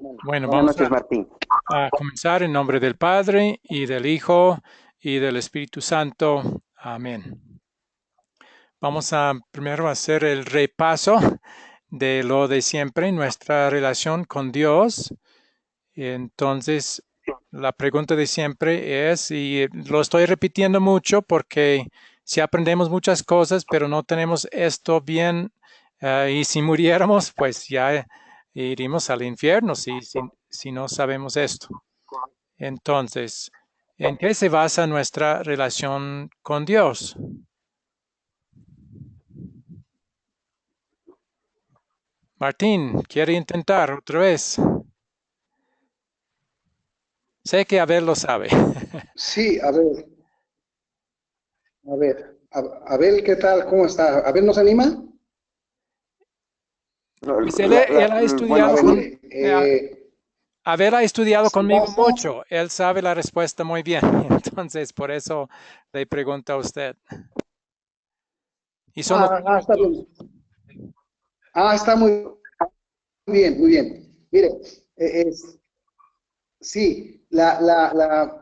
Bueno, Buenas vamos noches, Martín. a comenzar en nombre del Padre y del Hijo y del Espíritu Santo. Amén. Vamos a primero hacer el repaso de lo de siempre, nuestra relación con Dios. Entonces, la pregunta de siempre es, y lo estoy repitiendo mucho porque si aprendemos muchas cosas, pero no tenemos esto bien, y si muriéramos, pues ya iríamos al infierno si no sabemos esto. Entonces, ¿en qué se basa nuestra relación con Dios? Martín, ¿quiere intentar otra vez? Sé que Abel lo sabe. Sí, Abel, ¿qué tal? ¿Cómo está? ¿Abel nos anima? No, Pues él ha A estudiado ver, con, mire, Abel ha estudiado se conmigo basa. mucho. Él sabe la respuesta muy bien. Entonces, por eso le pregunto a usted. Y son los únicos Está dos. bien. Está muy bien, muy bien. Mire, sí, la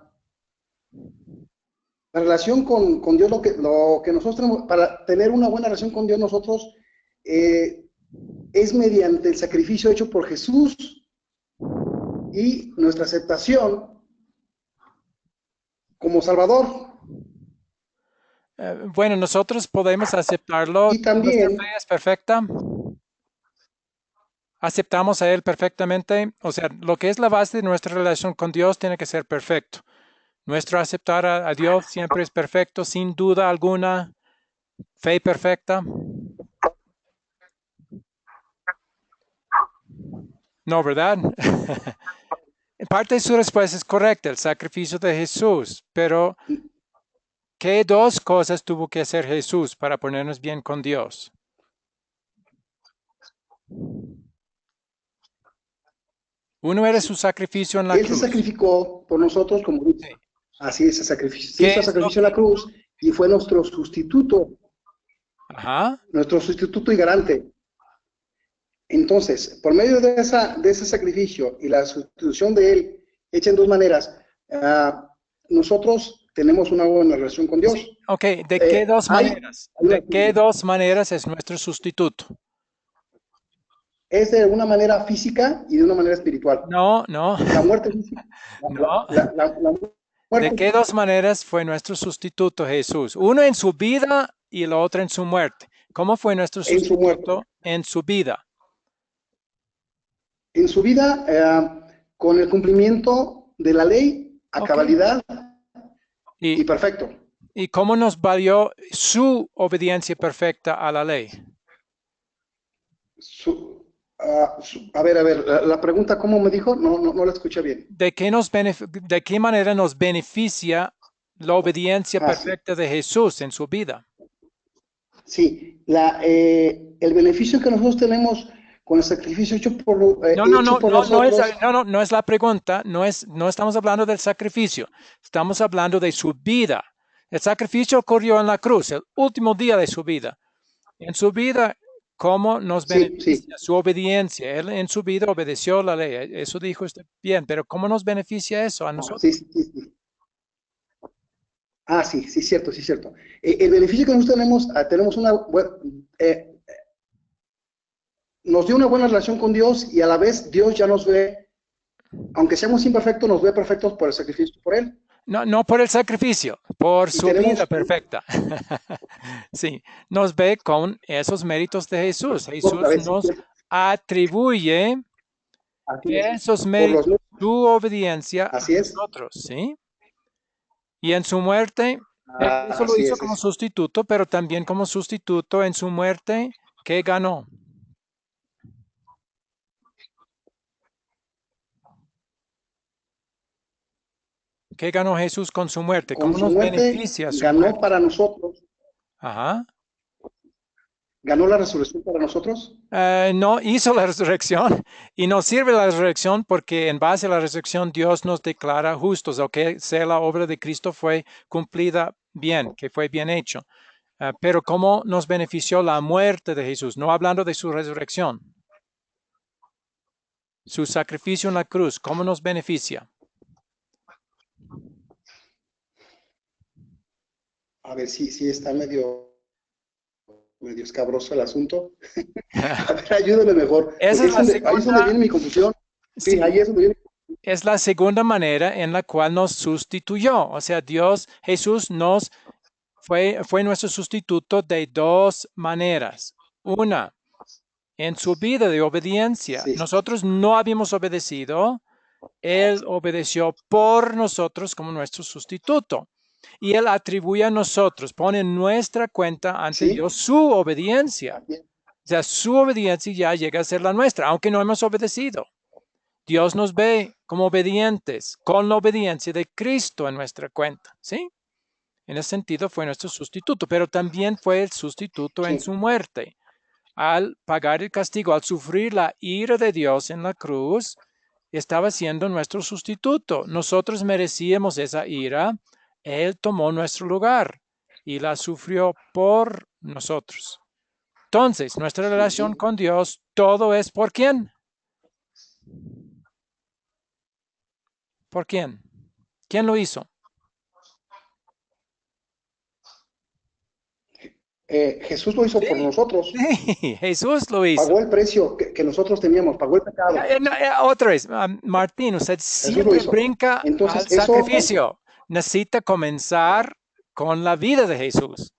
relación con Dios, lo que nosotros tenemos, para tener una buena relación con Dios nosotros, eh, es mediante el sacrificio hecho por Jesús y nuestra aceptación como Salvador. Bueno, nosotros podemos aceptarlo. Y Nuestra fe también, es perfecta. Aceptamos a Él perfectamente. O sea, lo que es la base de nuestra relación con Dios tiene que ser perfecto. Nuestro aceptar a Dios siempre es perfecto, sin duda alguna. Fe perfecta. No, ¿verdad? En parte su respuesta es correcta, el sacrificio de Jesús, pero ¿qué dos cosas tuvo que hacer Jesús para ponernos bien con Dios? Uno era su sacrificio en la Él se cruz. sacrificó por nosotros, como dice. Sí. Así es, el sacrificio. Se ¿Qué hizo el es lo sacrificio en que? la cruz y fue Ajá. nuestro sustituto y garante. Entonces, por medio de ese sacrificio y la sustitución de él, hecha en dos maneras, nosotros tenemos una buena relación con Sí. Dios. Ok, ¿de qué dos Hay maneras? una, ¿De qué dos maneras es nuestro sustituto? es de una manera física y de una manera espiritual. No, no, La muerte física, no. la ¿De muerte, qué dos maneras fue nuestro sustituto Jesús? Uno en su vida y el otro en su muerte. ¿Cómo fue nuestro en su muerte. sustituto en su vida? En su vida, con el cumplimiento de la ley a Ok. cabalidad y ¿Y, perfecto. y cómo nos valió su obediencia perfecta a la ley? A ver, la pregunta, ¿cómo me dijo? No la escuché bien. ¿De qué manera nos beneficia la obediencia Sí. perfecta de Jesús en su vida? Sí, el beneficio que nosotros tenemos con el sacrificio No, no, hecho no, por no, nosotros, no es la pregunta, no estamos hablando del sacrificio, estamos hablando de su vida. El sacrificio ocurrió en la cruz, el último día de su vida. En su vida, ¿cómo nos sí, sí, beneficia su obediencia? Él en su vida obedeció la ley, eso dijo usted bien, pero ¿cómo nos beneficia eso a sí, nosotros? sí, sí, sí. Sí, cierto, sí, cierto. El beneficio que nosotros tenemos, eh, nos dio una buena relación con Dios y a la vez Dios ya nos ve, aunque seamos imperfectos, nos ve perfectos por el sacrificio por Él. No, no por el sacrificio, por Y su vida tenemos, perfecta. Sí, nos ve con esos méritos de Jesús. a Jesús ver, sí, nos atribuye así es, esos por los, méritos, su obediencia a así es, nosotros, ¿sí? Y en su muerte, eso lo así hizo es, como sustituto, pero también como sustituto en su muerte, ¿qué ganó? ¿Qué ganó Jesús con su muerte? con ¿Cómo su nos muerte beneficia su ganó muerte? para nosotros, Ajá. ganó la resurrección para nosotros. No hizo la resurrección y nos sirve la resurrección porque en base a la resurrección Dios nos declara justos, o que sea la obra de Cristo fue cumplida bien, que fue bien hecho. Pero ¿cómo nos benefició la muerte de Jesús? No hablando de su resurrección. Su sacrificio en la cruz, ¿cómo nos beneficia? A ver, sí está medio escabroso el asunto. A ver, ayúdame mejor, Esa porque es la ahí es donde segunda, viene mi confusión. Sí, sí, ahí es donde viene. es la segunda manera en la cual nos sustituyó. O sea, Jesús fue nuestro sustituto de dos maneras. Una, en su vida de obediencia. Sí, Nosotros no habíamos obedecido. Él obedeció por nosotros como nuestro sustituto. Y Él atribuye a nosotros, pone en nuestra cuenta ante sí, Dios su obediencia. también. O sea, su obediencia ya llega a ser la nuestra, aunque no hemos obedecido. Dios nos ve como obedientes, con la obediencia de Cristo en nuestra cuenta, ¿sí? En ese sentido fue nuestro sustituto, pero también fue el sustituto en Sí, su muerte. Al pagar el castigo, al sufrir la ira de Dios en la cruz, estaba siendo nuestro sustituto. Nosotros merecíamos esa ira. Él tomó nuestro lugar y la sufrió por nosotros. Entonces, nuestra relación sí. con Dios, todo es ¿por quién? ¿Por quién? ¿Quién lo hizo? Jesús lo hizo por Sí, nosotros. sí, Jesús lo hizo. Pagó el precio que nosotros teníamos, pagó el pecado. Otra vez, Martín, usted Jesús lo siempre hizo. brinca al Entonces, eso, sacrificio. Necesita comenzar con la vida de Jesús.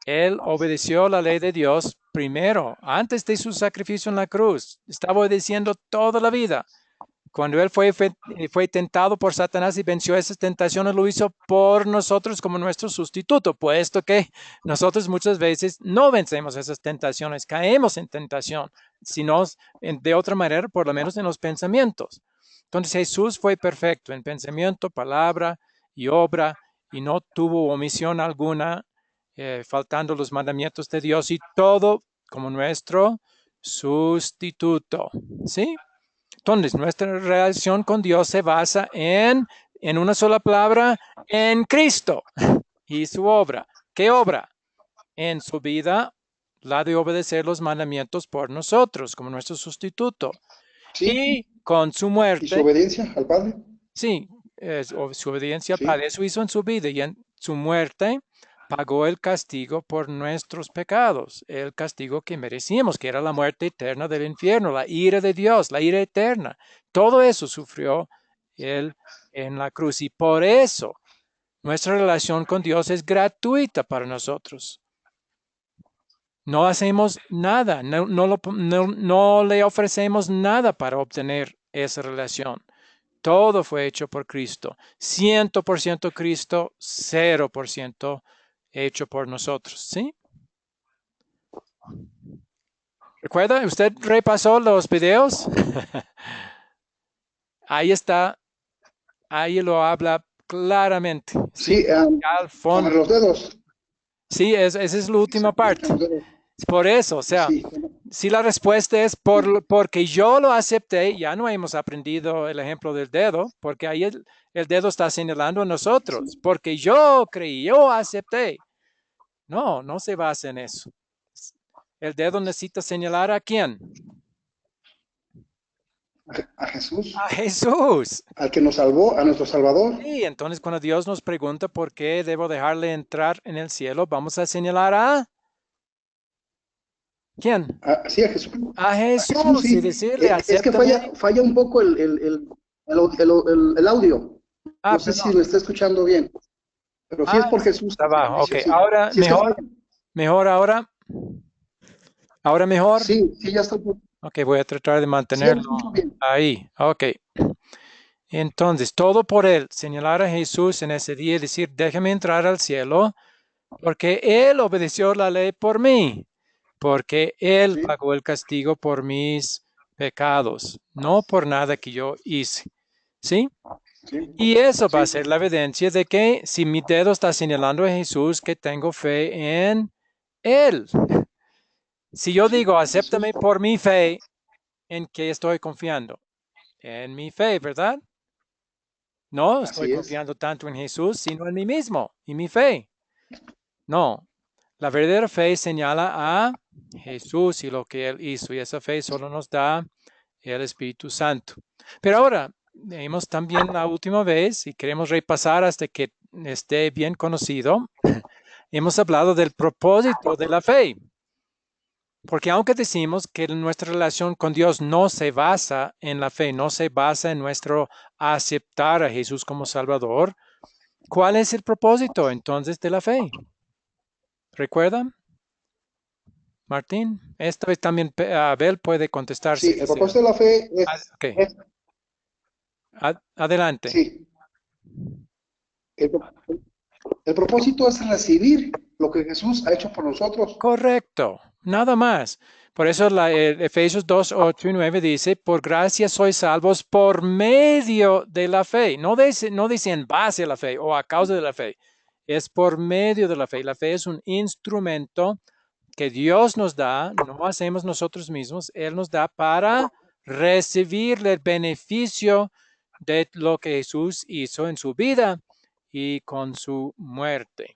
Él obedeció la ley de Dios primero, antes de su sacrificio en la cruz. Estaba obedeciendo toda la vida. Cuando él fue tentado por Satanás y venció esas tentaciones, lo hizo por nosotros como nuestro sustituto, puesto que nosotros muchas veces no vencemos esas tentaciones, caemos en tentación, sino de otra manera, por lo menos en los pensamientos. Entonces Jesús fue perfecto en pensamiento, palabra y obra, y no tuvo omisión alguna, faltando los mandamientos de Dios, y todo como nuestro sustituto. ¿Sí? Entonces, nuestra relación con Dios se basa en una sola palabra, en Cristo y su obra. ¿Qué obra? En su vida, la de obedecer los mandamientos por nosotros, como nuestro sustituto. sí, Y con su y su muerte, obediencia al Padre, sí, su obediencia al sí, Padre, eso hizo en su vida y en su muerte pagó el castigo por nuestros pecados, el castigo que merecíamos, que era la muerte eterna del infierno, la ira de Dios, la ira eterna. Todo eso sufrió él en la cruz y por eso nuestra relación con Dios es gratuita para nosotros. No hacemos nada, no le ofrecemos nada para obtener esa relación. Todo fue hecho por Cristo. 100% Cristo, 0% hecho por nosotros. ¿Sí? ¿Recuerda? ¿Usted repasó los videos? Ahí está. Ahí lo habla claramente. ¿Sí? sí, Al sobre fondo. los dedos, Sí, esa es la y se última parte. muestran los dedos, Por eso, o sea, sí, si la respuesta es porque yo lo acepté, ya no hemos aprendido el ejemplo del dedo, porque ahí el dedo está señalando a nosotros, sí, porque yo creí, yo acepté. No, no se basa en eso. El dedo necesita señalar a quién. a Jesús, A Jesús. al que nos salvó, a nuestro Salvador, Y entonces cuando Dios nos pregunta por qué debo dejarle entrar en el cielo, vamos a señalar a quién. sí, a Jesús, A a Jesús, Jesús y sí. decirle, Es que acéptame. falla un poco el audio. Ah, No sé si perdón. me está escuchando bien, pero sí es por Jesús Está el abajo. Ok, servicio, sí. ahora Sí es que mejor, falla. mejor ahora. Ahora mejor. Sí, sí, ya está. Ok, voy a tratar de Sí, ya lo mantenerlo escucho bien. ahí. Ok. Entonces, todo por él, señalar a Jesús en ese día y decir, déjame entrar al cielo, porque él obedeció la ley por mí, porque él Sí, pagó el castigo por mis pecados, no por nada que yo hice. ¿Sí? sí, Y eso va a sí, ser la evidencia de que si mi dedo está señalando a Jesús, que tengo fe en él. Si yo sí, digo, Jesús. acéptame por mi fe, ¿en qué estoy confiando? En mi fe, ¿verdad? No estoy Así es. confiando tanto en Jesús, sino en mí mismo y mi fe. No, la verdadera fe señala a Jesús y lo que Él hizo, y esa fe solo nos da el Espíritu Santo. Pero ahora, vemos también la última vez, y queremos repasar hasta que esté bien conocido, hemos hablado del propósito de la fe. Porque aunque decimos que nuestra relación con Dios no se basa en la fe, no se basa en nuestro aceptar a Jesús como Salvador, ¿cuál es el propósito entonces de la fe? ¿Recuerdan? Martín, esta vez también Abel puede contestar si Sí, el desea. propósito de la fe Ok, es adelante. sí, el, el propósito es recibir lo que Jesús ha hecho por nosotros. Correcto, nada más. Por eso Efesios 2, 8 y 9 dice, por gracia sois salvos por medio de la fe. No dice en base a la fe o a causa de la fe. Es por medio de la fe. La fe es un instrumento que Dios nos da, no hacemos nosotros mismos, Él nos da para recibir el beneficio de lo que Jesús hizo en su vida y con su muerte.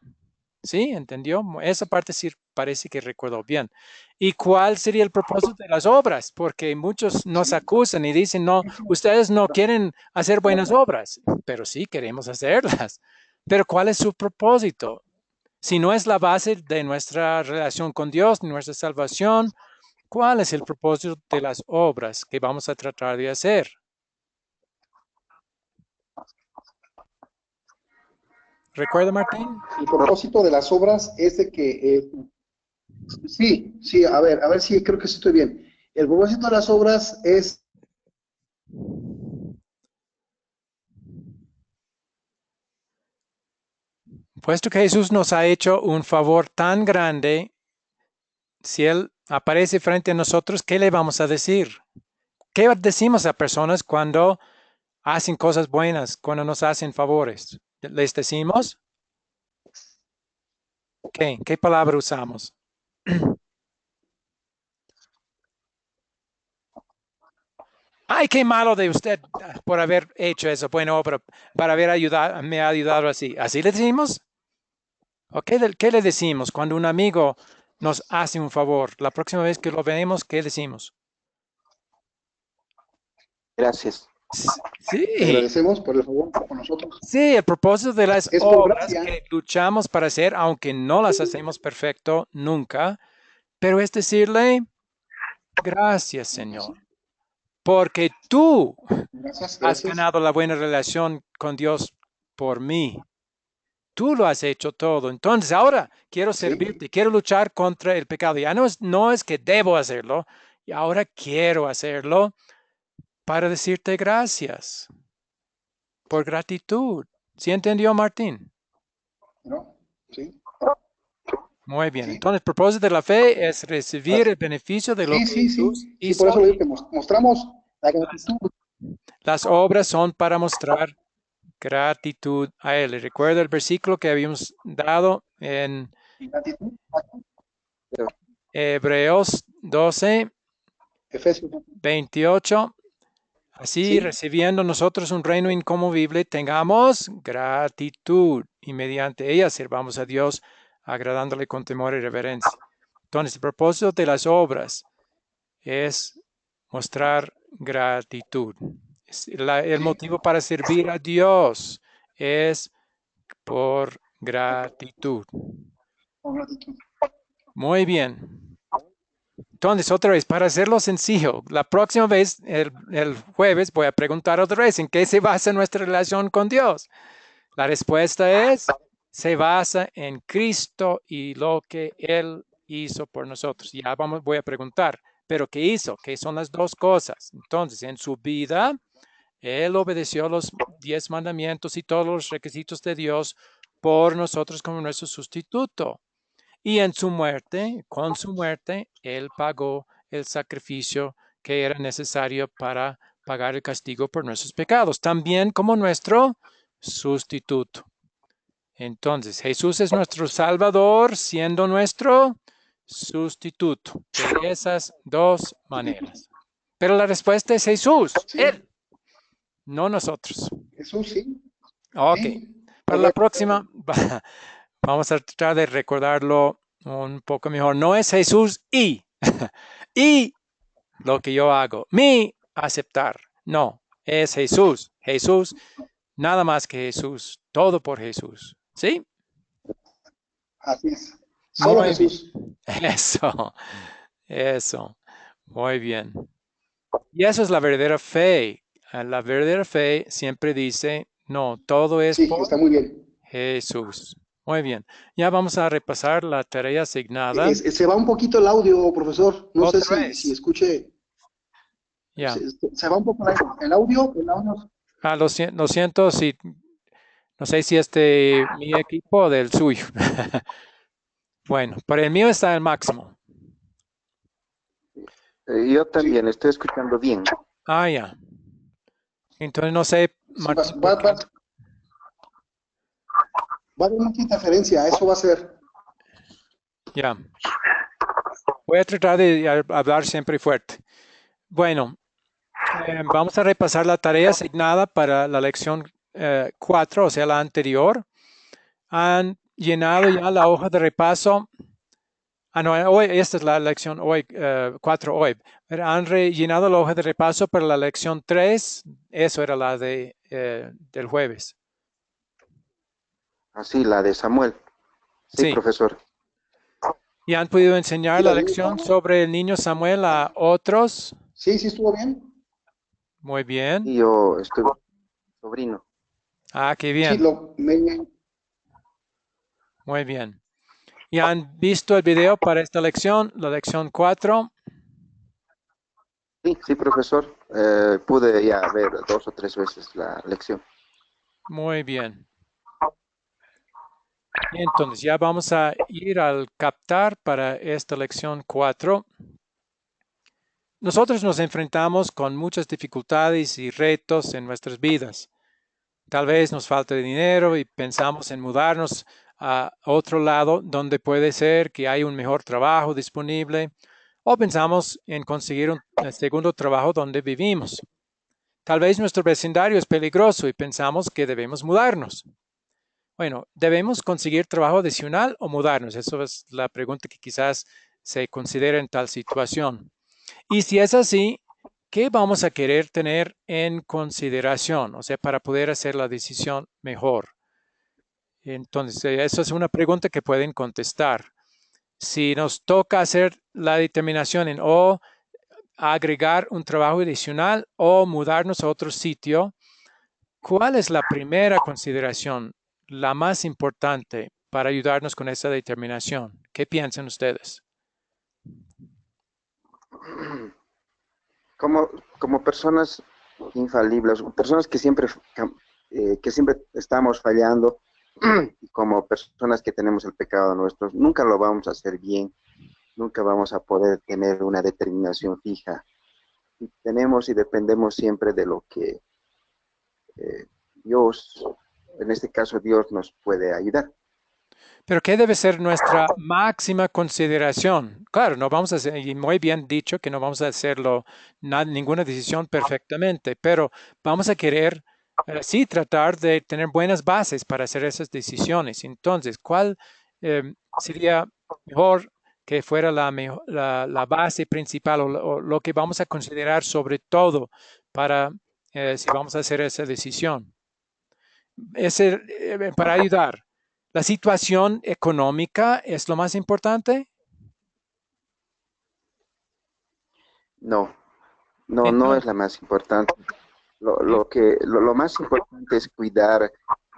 ¿Sí? ¿Entendió? Esa parte sí parece que recuerdo bien. ¿Y cuál sería el propósito de las obras? Porque muchos nos Sí, acusan y dicen, no, ustedes no quieren hacer buenas obras, pero sí queremos hacerlas. Pero ¿cuál es su propósito? Si no es la base de nuestra relación con Dios, nuestra salvación, ¿cuál es el propósito de las obras que vamos a tratar de hacer? ¿Recuerda, Martín? el propósito de las obras es de que, sí, sí, a ver si creo que sí estoy bien. El propósito de las obras es, Puesto que Jesús nos ha hecho un favor tan grande, si Él aparece frente a nosotros, ¿qué le vamos a decir? ¿Qué decimos a personas cuando hacen cosas buenas, cuando nos hacen favores? ¿Les decimos? ¿Qué palabra usamos? Ay, qué malo de usted por haber hecho esa buena obra, para haber ayudado, me ha ayudado así. ¿Así le decimos? ¿O qué le decimos cuando un amigo nos hace un favor? La próxima vez que lo vemos, ¿qué decimos? Gracias. te Sí, agradecemos por el favor con nosotros. sí, el propósito de las Es por obras gracia. que luchamos para hacer, aunque no las hacemos perfecto nunca, pero es decirle, gracias, Señor, porque tú Gracias, has gracias. ganado la buena relación con Dios por mí. Tú lo has hecho todo. Entonces ahora quiero Sí, servirte, quiero luchar contra el pecado. Ya no es que debo hacerlo, y ahora quiero hacerlo para decirte gracias, por gratitud. ¿Sí entendió, Martín? ¿no? Sí, Muy bien. sí. Entonces, el propósito de la fe es recibir el beneficio de lo Sí, que sí, Jesús sí. Sí, por hizo. eso le digo que mostramos la Las, gratitud. las obras son para mostrar gratitud a Él. Y recuerda el versículo que habíamos dado en Gratitud. Hebreos 12, Efesios. 28. Así, Sí, recibiendo nosotros un reino inconmovible, tengamos gratitud y mediante ella sirvamos a Dios, agradándole con temor y reverencia. Entonces, el propósito de las obras es mostrar gratitud. El sí, motivo para servir a Dios es por gratitud. con gratitud. Muy bien. Entonces, otra vez, para hacerlo sencillo, la próxima vez, el jueves, voy a preguntar otra vez en qué se basa nuestra relación con Dios. La respuesta es, se basa en Cristo y lo que Él hizo por nosotros. Ya voy a preguntar, pero ¿qué hizo? ¿Qué son las dos cosas? Entonces, en su vida, Él obedeció los 10 mandamientos y todos los requisitos de Dios por nosotros como nuestro sustituto. Y en su muerte, con su muerte, Él pagó el sacrificio que era necesario para pagar el castigo por nuestros pecados, también como nuestro sustituto. Entonces, Jesús es nuestro Salvador, siendo nuestro sustituto, de esas dos maneras. Pero la respuesta es Jesús, Sí, Él, no nosotros. Jesús, sí, Ok, sí, para la correcto. próxima vamos a tratar de recordarlo un poco mejor. No es Jesús y, y lo que yo hago. Mi aceptar. No, es Jesús. Jesús, nada más que Jesús. Todo por Jesús. ¿Sí? Así es. Solo Muy bien. Jesús. Eso, eso. Muy bien. Y eso es la verdadera fe. La verdadera fe siempre dice, no, todo es Sí, por está muy bien. Jesús. Muy bien. Ya vamos a repasar la tarea asignada. Se va un poquito el audio, profesor. No sé Otra si vez. escuche. Ya. Se va un poco el audio. El audio. Lo siento si, no sé si es de mi equipo o del suyo. Bueno, para el mío está el máximo. Yo Sí, también estoy escuchando bien. Ah, ya. Entonces no sé, sí Martín, por qué. va a haber mucha interferencia. Eso va a ser. Ya. Voy a tratar de hablar siempre fuerte. Bueno, vamos a repasar la tarea asignada para la lección 4, o sea, la anterior. Han llenado ya la hoja de repaso. No, hoy, esta es la lección hoy, 4 hoy. Pero han rellenado la hoja de repaso para la lección 3. Eso era la del jueves. Así, la de Samuel. Sí, Sí. profesor. ¿Y han podido enseñar Sí, la la niña lección Samuel. sobre el niño Samuel a otros? Sí, sí, estuvo bien. Muy bien. Y yo estoy sobrino. Ah, qué Sí, bien. Muy bien. ¿Y han visto el video para esta lección, la lección 4? Sí, sí, profesor. Pude ya ver 2 o 3 veces la lección. Muy bien. Entonces, ya vamos a ir al captar para esta lección 4. Nosotros nos enfrentamos con muchas dificultades y retos en nuestras vidas. Tal vez nos falta dinero y pensamos en mudarnos a otro lado donde puede ser que hay un mejor trabajo disponible, o pensamos en conseguir un segundo trabajo donde vivimos. Tal vez nuestro vecindario es peligroso y pensamos que debemos mudarnos. Bueno, ¿debemos conseguir trabajo adicional o mudarnos? Esa es la pregunta que quizás se considera en tal situación. Y si es así, ¿qué vamos a querer tener en consideración? O sea, para poder hacer la decisión mejor. Entonces, esa es una pregunta que pueden contestar. Si nos toca hacer la determinación en o agregar un trabajo adicional o mudarnos a otro sitio, ¿cuál es la primera consideración, la más importante para ayudarnos con esa determinación? ¿Qué piensan ustedes? Como, como personas infalibles, personas que siempre estamos fallando, y como personas que tenemos el pecado nuestro, nunca lo vamos a hacer bien, nunca vamos a poder tener una determinación fija. Y tenemos y dependemos siempre de lo que Dios, en este caso Dios, nos puede ayudar. Pero ¿qué debe ser nuestra máxima consideración? Claro, no vamos a hacer, y muy bien dicho que no vamos a hacerlo, ninguna decisión perfectamente, pero vamos a querer, sí, tratar de tener buenas bases para hacer esas decisiones. Entonces, ¿cuál sería mejor que fuera la base principal o lo que vamos a considerar sobre todo para si vamos a hacer esa decisión? Para ayudar. ¿La situación económica es lo más importante? No, no, no es Entonces, la más importante. ¿sí? Lo más importante es cuidar,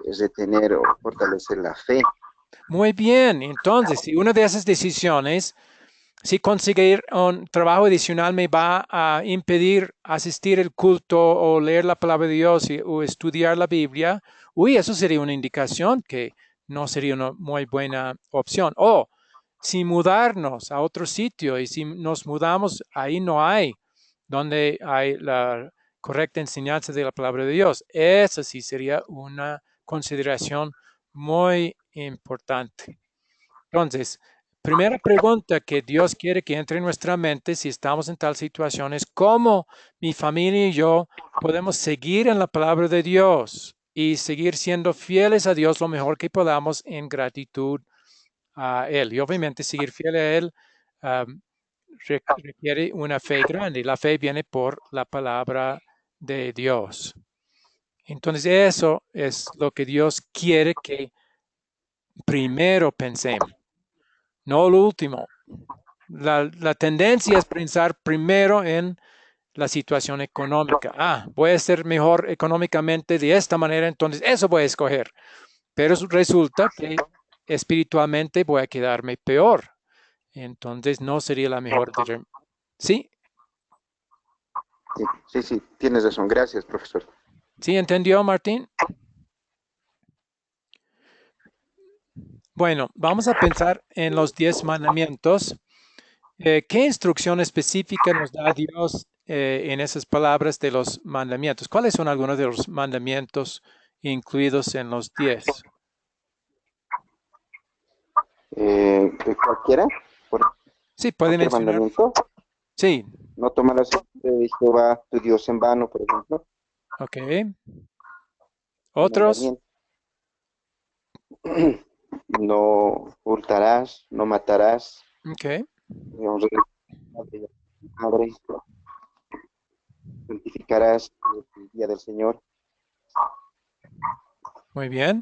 es retener o fortalecer la fe. Muy bien. Entonces, si una de esas decisiones, si conseguir un trabajo adicional me va a impedir asistir al culto o leer la palabra de Dios o estudiar la Biblia, uy, eso sería una indicación que no sería una muy buena opción. O si mudarnos a otro sitio y si nos mudamos, ahí no hay donde hay la correcta enseñanza de la palabra de Dios. Esa sí sería una consideración muy importante. Entonces, primera pregunta que Dios quiere que entre en nuestra mente si estamos en tal situación es cómo mi familia y yo podemos seguir en la palabra de Dios y seguir siendo fieles a Dios lo mejor que podamos en gratitud a Él. Y obviamente seguir fiel a Él requiere una fe grande. La fe viene por la palabra de Dios. Entonces eso es lo que Dios quiere que primero pensemos, no lo último. La tendencia es pensar primero en la situación económica. Voy a ser mejor económicamente de esta manera, entonces eso voy a escoger. Pero resulta que espiritualmente voy a quedarme peor. Entonces no sería la mejor determinación. ¿Sí? Sí, tienes razón. Gracias, profesor. ¿Sí entendió, Martín? Bueno, vamos a pensar en los 10 mandamientos. ¿Qué instrucción específica nos da Dios en esas palabras de los mandamientos? ¿Cuáles son algunos de los mandamientos incluidos en los 10? Cualquiera, por Sí, puede cualquier mencionar. mandamiento. Sí, No tomarás de Jehová tu Dios en vano, por ejemplo. ok. El ¿Otros? mandamiento. No hurtarás, no matarás, Ok, honrarás a tu padre y a tu madre, santificarás el día del Señor. muy bien.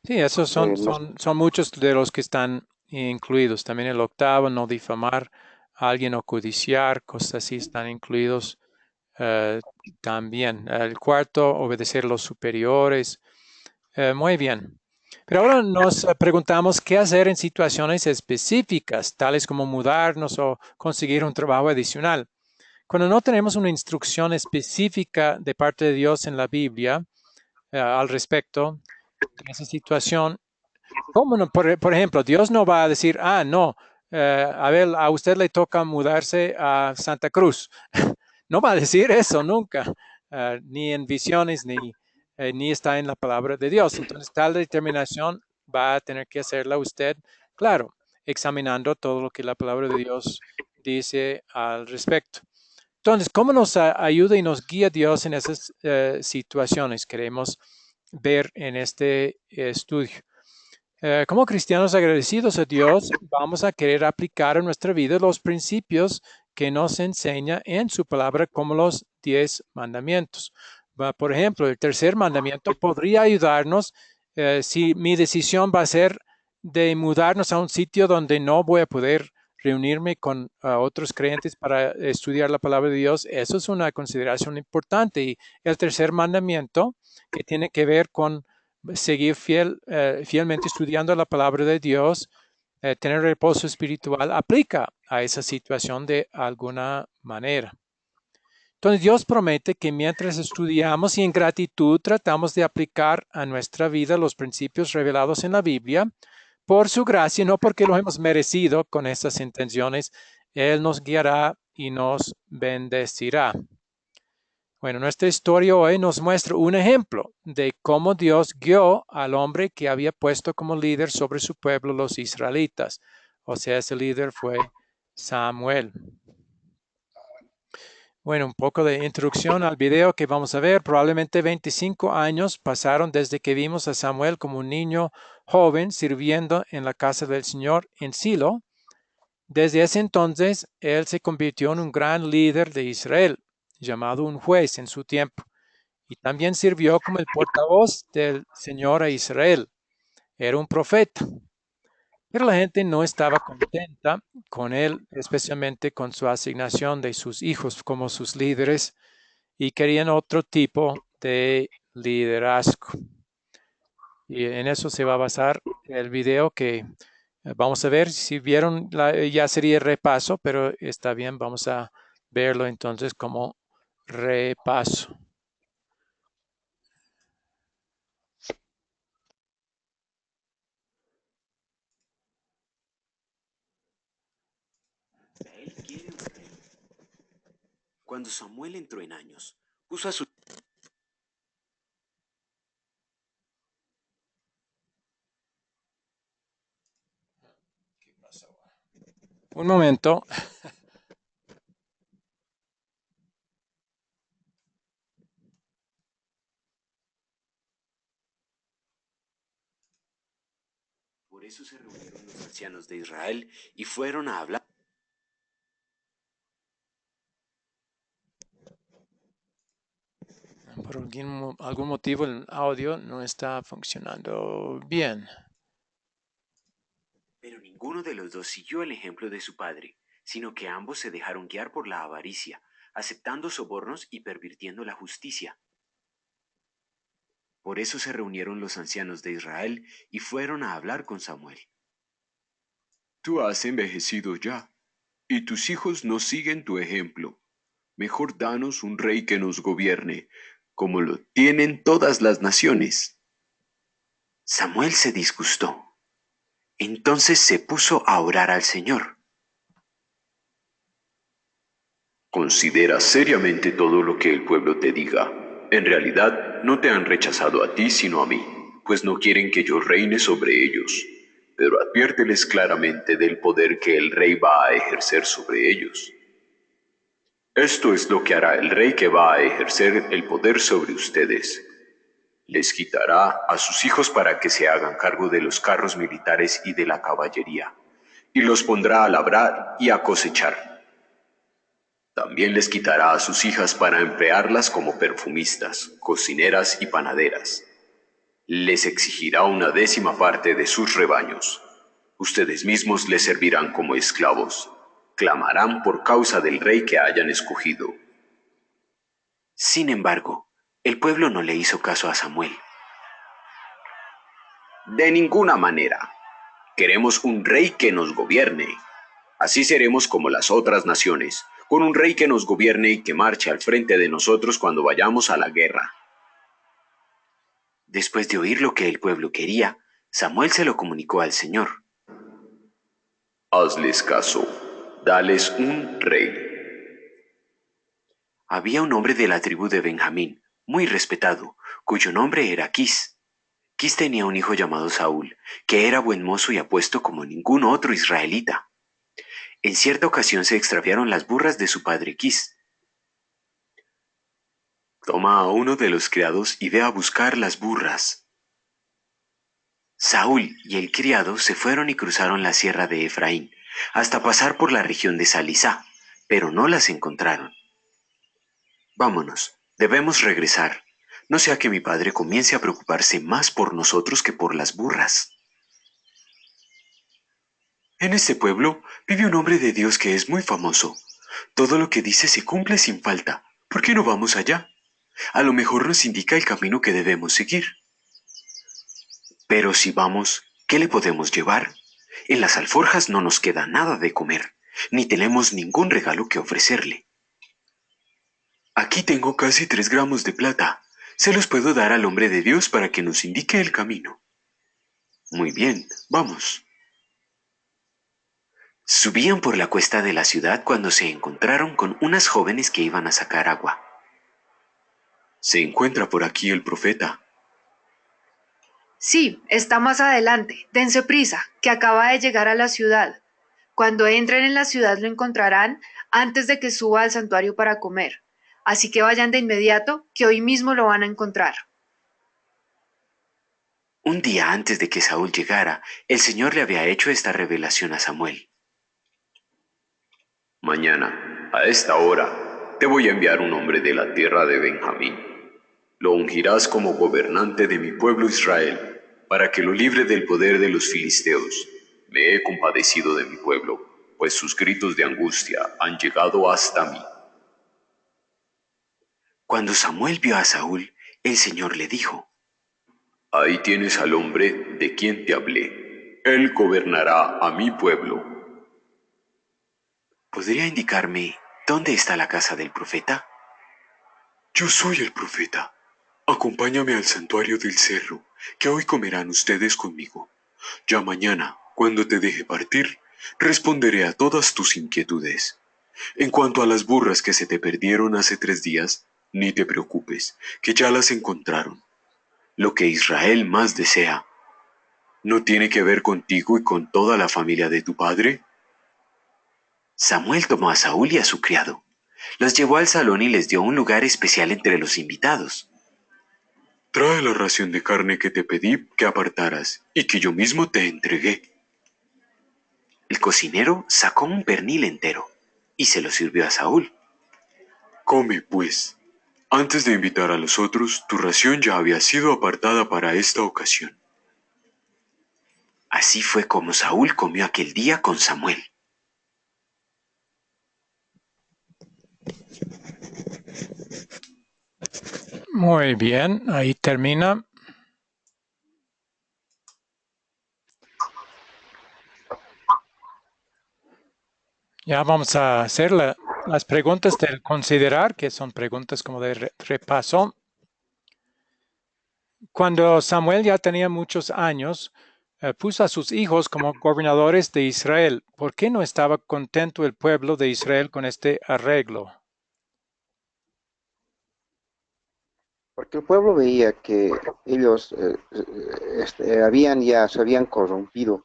Sí, esos No, son muchos de los que están incluidos. También el octavo, no difamar a alguien o codiciar, cosas así están incluidos eh, también. El cuarto, obedecer a los superiores. Muy bien. Pero ahora nos preguntamos qué hacer en situaciones específicas, tales como mudarnos o conseguir un trabajo adicional. Cuando no tenemos una instrucción específica de parte de Dios en la Biblia al respecto de esa situación, ¿cómo no? Por ejemplo, Dios no va a decir, no, a ver, a usted le toca mudarse a Santa Cruz. No va a decir eso nunca, ni en visiones, ni está en la palabra de Dios. Entonces, tal determinación va a tener que hacerla usted, claro, examinando todo lo que la palabra de Dios dice al respecto. Entonces, ¿cómo nos ayuda y nos guía Dios en esas situaciones? Queremos ver en este estudio. Como cristianos agradecidos a Dios, vamos a querer aplicar en nuestra vida los principios que nos enseña en su palabra, como los 10 mandamientos. Por ejemplo, el tercer mandamiento podría ayudarnos si mi decisión va a ser de mudarnos a un sitio donde no voy a poder reunirme con otros creyentes para estudiar la palabra de Dios. Eso es una consideración importante. Y el tercer mandamiento, que tiene que ver con seguir fielmente estudiando la palabra de Dios, tener reposo espiritual, aplica a esa situación de alguna manera. Entonces Dios promete que mientras estudiamos y en gratitud tratamos de aplicar a nuestra vida los principios revelados en la Biblia, por su gracia, no porque lo hemos merecido con esas intenciones, Él nos guiará y nos bendecirá. Bueno, nuestra historia hoy nos muestra un ejemplo de cómo Dios guió al hombre que había puesto como líder sobre su pueblo, los israelitas. O sea, ese líder fue Samuel. Bueno, un poco de introducción al video que vamos a ver. Probablemente 25 años pasaron desde que vimos a Samuel como un niño joven sirviendo en la casa del Señor en Silo. Desde ese entonces, él se convirtió en un gran líder de Israel, llamado un juez en su tiempo, y también sirvió como el portavoz del Señor a Israel. Era un profeta. Pero la gente no estaba contenta con él, especialmente con su asignación de sus hijos como sus líderes, y querían otro tipo de liderazgo. Y en eso se va a basar el video que vamos a ver. Si vieron, ya sería repaso, pero está bien, vamos a verlo entonces como repaso. Cuando Samuel entró en años, puso a su... Un momento. Por eso se reunieron los ancianos de Israel y fueron a hablar. Por algún motivo el audio no está funcionando bien. Pero ninguno de los dos siguió el ejemplo de su padre, sino que ambos se dejaron guiar por la avaricia, aceptando sobornos y pervirtiendo la justicia. Por eso se reunieron los ancianos de Israel y fueron a hablar con Samuel. Tú has envejecido ya, y tus hijos no siguen tu ejemplo. Mejor danos un rey que nos gobierne, como lo tienen todas las naciones. Samuel se disgustó. Entonces se puso a orar al Señor. Considera seriamente todo lo que el pueblo te diga. En realidad, no te han rechazado a ti, sino a mí, pues no quieren que yo reine sobre ellos. Pero adviérteles claramente del poder que el rey va a ejercer sobre ellos. Esto es lo que hará el rey que va a ejercer el poder sobre ustedes. Les quitará a sus hijos para que se hagan cargo de los carros militares y de la caballería, y los pondrá a labrar y a cosechar. También les quitará a sus hijas para emplearlas como perfumistas, cocineras y panaderas. Les exigirá una 10ª parte de sus rebaños. Ustedes mismos les servirán como esclavos. Clamarán por causa del rey que hayan escogido. Sin embargo, el pueblo no le hizo caso a Samuel. De ninguna manera. Queremos un rey que nos gobierne. Así seremos como las otras naciones, con un rey que nos gobierne y que marche al frente de nosotros cuando vayamos a la guerra. Después de oír lo que el pueblo quería, Samuel se lo comunicó al Señor. Hazles caso, dales un rey. Había un hombre de la tribu de Benjamín, muy respetado, cuyo nombre era Quis. Quis tenía un hijo llamado Saúl, que era buen mozo y apuesto como ningún otro israelita. En cierta ocasión se extraviaron las burras de su padre Quis. Toma a uno de los criados y ve a buscar las burras. Saúl y el criado se fueron y cruzaron la sierra de Efraín, hasta pasar por la región de Salisá, pero no las encontraron. Vámonos, debemos regresar, no sea que mi padre comience a preocuparse más por nosotros que por las burras. En este pueblo vive un hombre de Dios que es muy famoso. Todo lo que dice se cumple sin falta. ¿Por qué no vamos allá? A lo mejor nos indica el camino que debemos seguir. Pero si vamos, ¿qué le podemos llevar? En las alforjas no nos queda nada de comer, ni tenemos ningún regalo que ofrecerle. Aquí tengo casi 3 gramos de plata. Se los puedo dar al hombre de Dios para que nos indique el camino. Muy bien, vamos. Subían por la cuesta de la ciudad cuando se encontraron con unas jóvenes que iban a sacar agua. Se encuentra por aquí el profeta. Sí, está más adelante. Dense prisa, que acaba de llegar a la ciudad. Cuando entren en la ciudad lo encontrarán antes de que suba al santuario para comer. Así que vayan de inmediato, que hoy mismo lo van a encontrar. Un día antes de que Saúl llegara, el Señor le había hecho esta revelación a Samuel. Mañana, a esta hora, te voy a enviar un hombre de la tierra de Benjamín. Lo ungirás como gobernante de mi pueblo Israel, para que lo libre del poder de los filisteos. Me he compadecido de mi pueblo, pues sus gritos de angustia han llegado hasta mí. Cuando Samuel vio a Saúl, el Señor le dijo: Ahí tienes al hombre de quien te hablé. Él gobernará a mi pueblo. ¿Podría indicarme dónde está la casa del profeta? Yo soy el profeta. Acompáñame al santuario del cerro, que hoy comerán ustedes conmigo. Ya mañana, cuando te deje partir, responderé a todas tus inquietudes. En cuanto a las burras que se te perdieron hace 3 días, ni te preocupes, que ya las encontraron. Lo que Israel más desea, ¿no tiene que ver contigo y con toda la familia de tu padre? Samuel tomó a Saúl y a su criado, los llevó al salón y les dio un lugar especial entre los invitados. Trae la ración de carne que te pedí que apartaras y que yo mismo te entregué. El cocinero sacó un pernil entero y se lo sirvió a Saúl. Come, pues. Antes de invitar a los otros, tu ración ya había sido apartada para esta ocasión. Así fue como Saúl comió aquel día con Samuel. Muy bien, ahí termina. Ya vamos a hacer las preguntas del considerar, que son preguntas como de repaso. Cuando Samuel ya tenía muchos años, puso a sus hijos como gobernadores de Israel. ¿Por qué no estaba contento el pueblo de Israel con este arreglo? Porque el pueblo veía que ellos se habían corrompido,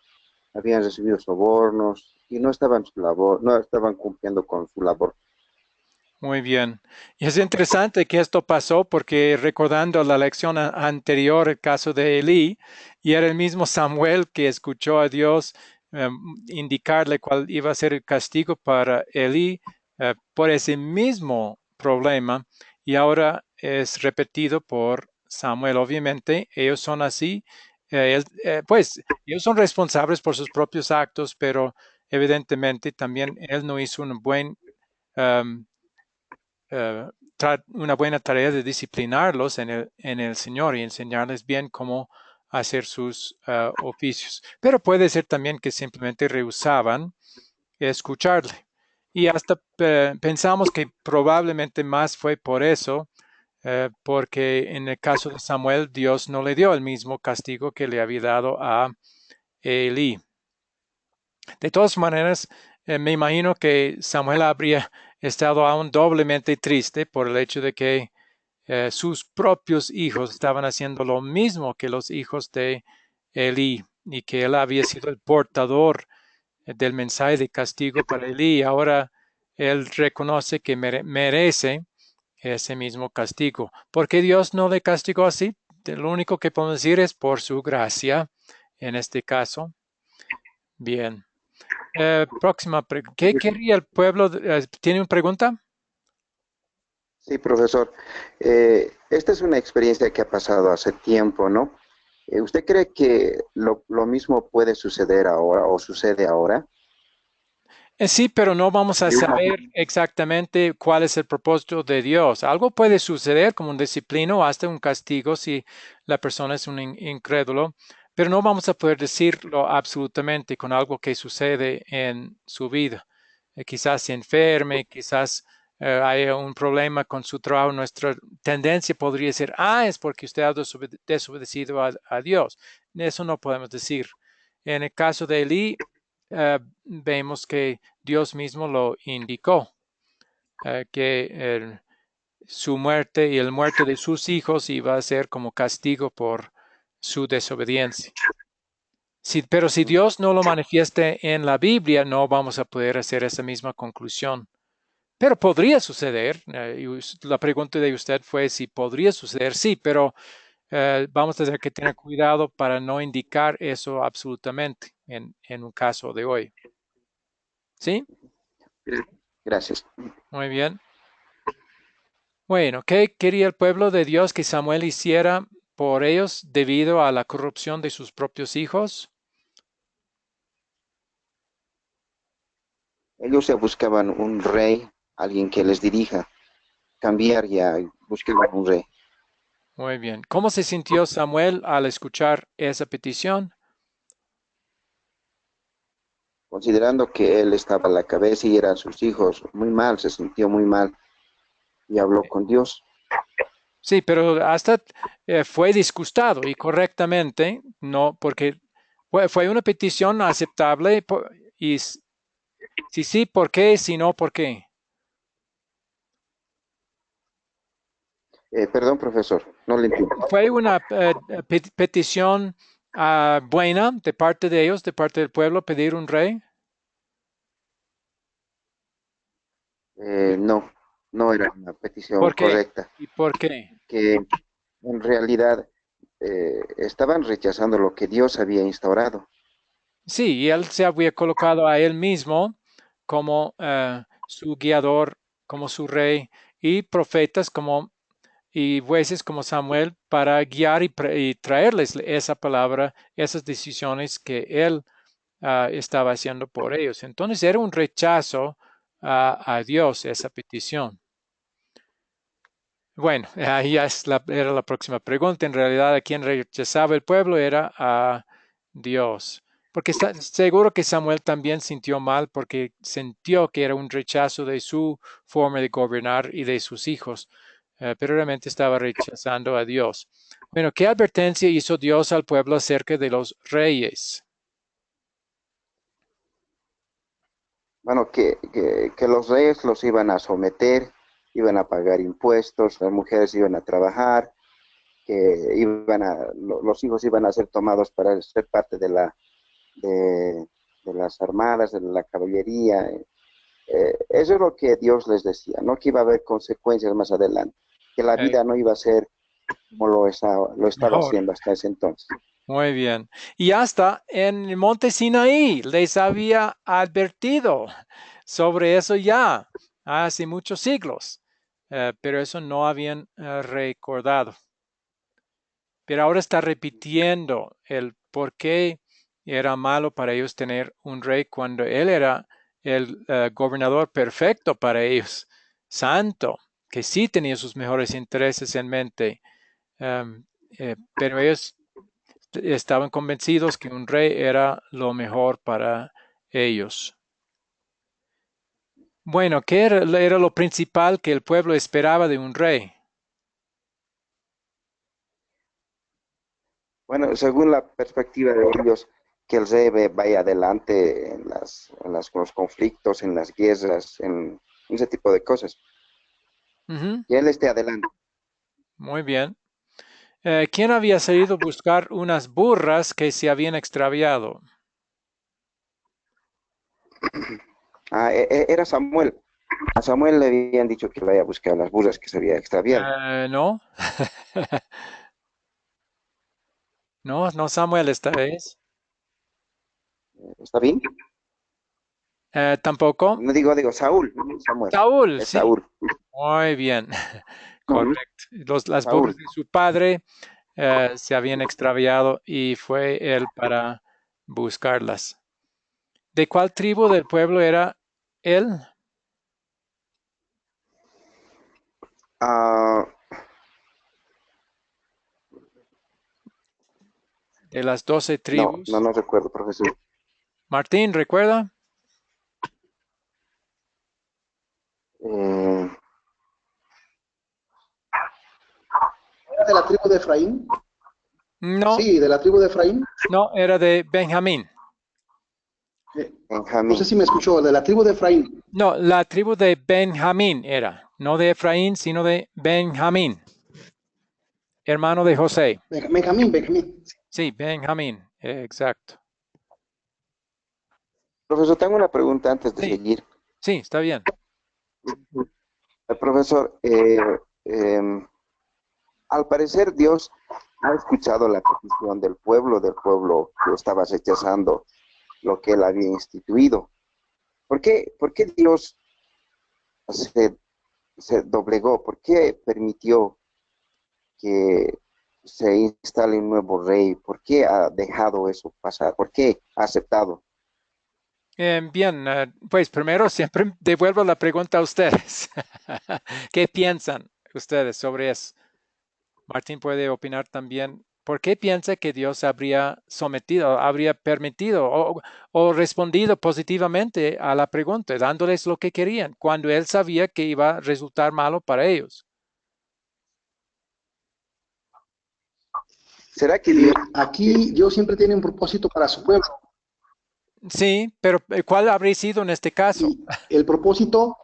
habían recibido sobornos y no estaban su labor, no estaban cumpliendo con su labor. Muy bien. Y es interesante que esto pasó porque recordando la lección anterior, el caso de Elí, y era el mismo Samuel que escuchó a Dios indicarle cuál iba a ser el castigo para Elí por ese mismo problema, y ahora es repetido por Samuel. Obviamente, ellos son así, pues ellos son responsables por sus propios actos, pero evidentemente también él no hizo un buen um, eh, una buena tarea de disciplinarlos en el Señor y enseñarles bien cómo hacer sus oficios. Pero puede ser también que simplemente rehusaban escucharle. Y hasta pensamos que probablemente más fue por eso, porque en el caso de Samuel, Dios no le dio el mismo castigo que le había dado a Elí. De todas maneras, me imagino que Samuel habría estado aún doblemente triste por el hecho de que sus propios hijos estaban haciendo lo mismo que los hijos de Elí y que él había sido el portador del mensaje de castigo para Elí. Ahora él reconoce que merece ese mismo castigo. ¿Por qué Dios no le castigó así? Lo único que podemos decir es por su gracia en este caso. Bien. Próxima pregunta. ¿Qué quería el pueblo? ¿Tiene una pregunta? Sí, profesor. Esta es una experiencia que ha pasado hace tiempo, ¿no? ¿Usted cree que lo mismo puede suceder ahora o sucede ahora? Sí, pero no vamos a De una- saber exactamente cuál es el propósito de Dios. Algo puede suceder como un disciplino o hasta un castigo si la persona es un incrédulo, pero no vamos a poder decirlo absolutamente con algo que sucede en su vida. Quizás se enferme, quizás haya un problema con su trabajo. Nuestra tendencia podría ser, es porque usted ha desobedecido a Dios. Eso no podemos decir. En el caso de Elí, vemos que Dios mismo lo indicó, que su muerte y el muerte de sus hijos iba a ser como castigo por su desobediencia. Pero si Dios no lo manifieste en la Biblia, no vamos a poder hacer esa misma conclusión. Pero podría suceder. Y la pregunta de usted fue si podría suceder. Sí, pero vamos a tener que tener cuidado para no indicar eso absolutamente en un caso de hoy. ¿Sí? Gracias. Muy bien. Bueno, ¿qué quería el pueblo de Dios que Samuel hiciera por ellos debido a la corrupción de sus propios hijos? Ellos ya buscaban un rey, alguien que les dirija, cambiar ya, buscaban un rey. Muy bien. ¿Cómo se sintió Samuel al escuchar esa petición? Considerando que él estaba a la cabeza y eran sus hijos, muy mal, se sintió muy mal y habló con Dios. Sí, pero hasta fue disgustado y correctamente, no, porque fue una petición aceptable y si sí, ¿por qué? Si no, ¿por qué? Perdón, profesor, no le entiendo. Fue una petición buena de parte de ellos, de parte del pueblo, pedir un rey. No, no era una petición ¿Por qué? correcta, ¿Y por qué? que en realidad estaban rechazando lo que Dios había instaurado. Sí, y él se había colocado a él mismo como su guiador, como su rey, y profetas como y jueces como Samuel para guiar y traerles esa palabra, esas decisiones que él estaba haciendo por ellos. Entonces era un rechazo a Dios esa petición. Bueno, ahí ya era la próxima pregunta. En realidad, a quien rechazaba el pueblo era a Dios. Porque está seguro que Samuel también sintió mal porque sintió que era un rechazo de su forma de gobernar y de sus hijos, pero realmente estaba rechazando a Dios. Bueno, ¿qué advertencia hizo Dios al pueblo acerca de los reyes? Bueno, que los reyes los iban a someter, iban a pagar impuestos, las mujeres iban a trabajar, que los hijos iban a ser tomados para ser parte de las armadas, de la caballería. Eso es lo que Dios les decía, no que iba a haber consecuencias más adelante, que la vida no iba a ser como lo estaba Mejor. haciendo hasta ese entonces. Muy bien. Y hasta en el monte Sinaí les había advertido sobre eso ya hace muchos siglos, pero eso no habían recordado. Pero ahora está repitiendo el por qué era malo para ellos tener un rey cuando él era el gobernador perfecto para ellos, santo, que sí tenía sus mejores intereses en mente. Pero ellos estaban convencidos que un rey era lo mejor para ellos. Bueno, ¿qué era lo principal que el pueblo esperaba de un rey? Bueno, según la perspectiva de ellos, que el rey vaya adelante con los conflictos, en las guerras, en ese tipo de cosas. Ujú, Que él esté adelante. muy bien. ¿Quién había salido a buscar unas burras que se habían extraviado? Era Samuel. A Samuel le habían dicho que vaya a buscar las burras que se había extraviado. No. No, no Samuel esta vez. ¿Está bien? Tampoco. No digo Saúl, no Samuel. Saúl, Es sí. Saúl. Muy bien. Ujú. Correcto. Las burras Saúl. de su padre se habían extraviado y fue él para buscarlas. ¿De cuál tribu del pueblo era él? Ah, De las 12 no, tribus. no recuerdo, profesor. Martín, ¿recuerda? Eh, ¿Era de la tribu de Efraín? No, Sí, de la tribu de Efraín. no, era de Benjamín. No Benjamín. sé si me escuchó, de la tribu de Efraín. No, la tribu de Benjamín era, no de Efraín, sino de Benjamín, hermano de José. Benjamín. Sí, Benjamín, exacto. Profesor, tengo una pregunta antes de Sí, seguir. sí, está bien. Profesor, al parecer Dios ha escuchado la petición del pueblo que estaba rechazando lo que él había instituido. ¿Por qué Dios se, se doblegó? ¿Por qué permitió que se instale un nuevo rey? ¿Por qué ha dejado eso pasar? ¿Por qué ha aceptado? Bien, pues primero siempre devuelvo la pregunta a ustedes. ¿Qué piensan ustedes sobre eso? Martín puede opinar también. ¿Por qué piensa que Dios habría sometido, habría permitido o respondido positivamente a la pregunta, dándoles lo que querían, cuando él sabía que iba a resultar malo para ellos? ¿Será que Dios... Aquí Dios siempre tiene un propósito para su pueblo. Sí, pero ¿cuál habría sido en este caso? Y el propósito,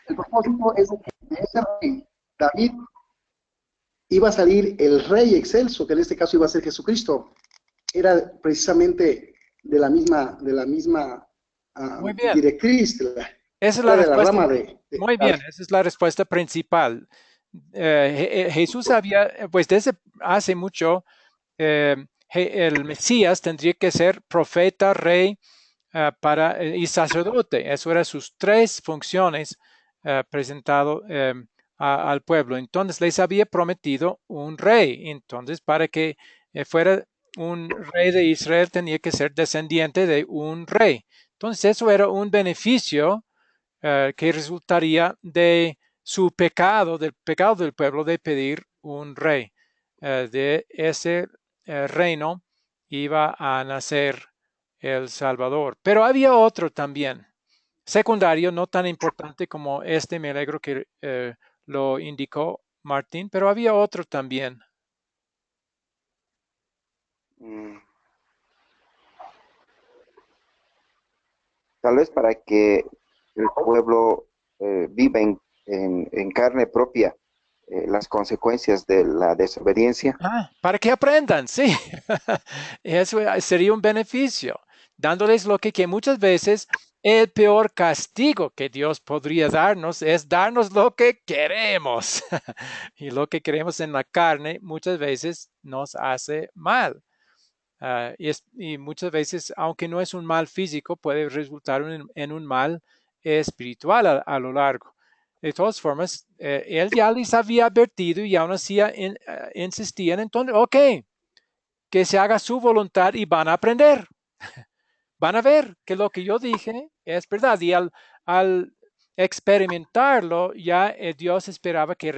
el propósito es que de ese rey, David, iba a salir el rey excelso, que en este caso iba a ser Jesucristo. Era precisamente de la misma Muy bien. directriz, Esa es la era de la respuesta. rama de Muy bien, David. esa es la respuesta principal. Jesús había, pues desde hace mucho, el Mesías tendría que ser profeta, rey, y sacerdote. Eso eran sus tres funciones presentado al pueblo. Entonces les había prometido un rey. Entonces para que fuera un rey de Israel tenía que ser descendiente de un rey. Entonces eso era un beneficio que resultaría de su pecado, del pecado del pueblo de pedir un rey. De ese reino iba a nacer el Salvador. Pero había otro también, secundario, no tan importante como este, me alegro que lo indicó Martín, pero había otro también. Mm, Tal vez para que el pueblo viva en carne propia las consecuencias de la desobediencia. Para que aprendan, sí. Eso sería un beneficio, dándoles lo que muchas veces el peor castigo que Dios podría darnos es darnos lo que queremos. Y lo que queremos en la carne muchas veces nos hace mal. Y muchas veces, aunque no es un mal físico, puede resultar en un mal espiritual a lo largo. De todas formas, él ya les había advertido y aún así insistían. Entonces, ok, que se haga su voluntad y van a aprender. Van a ver que lo que yo dije es verdad. Y al experimentarlo, ya Dios esperaba que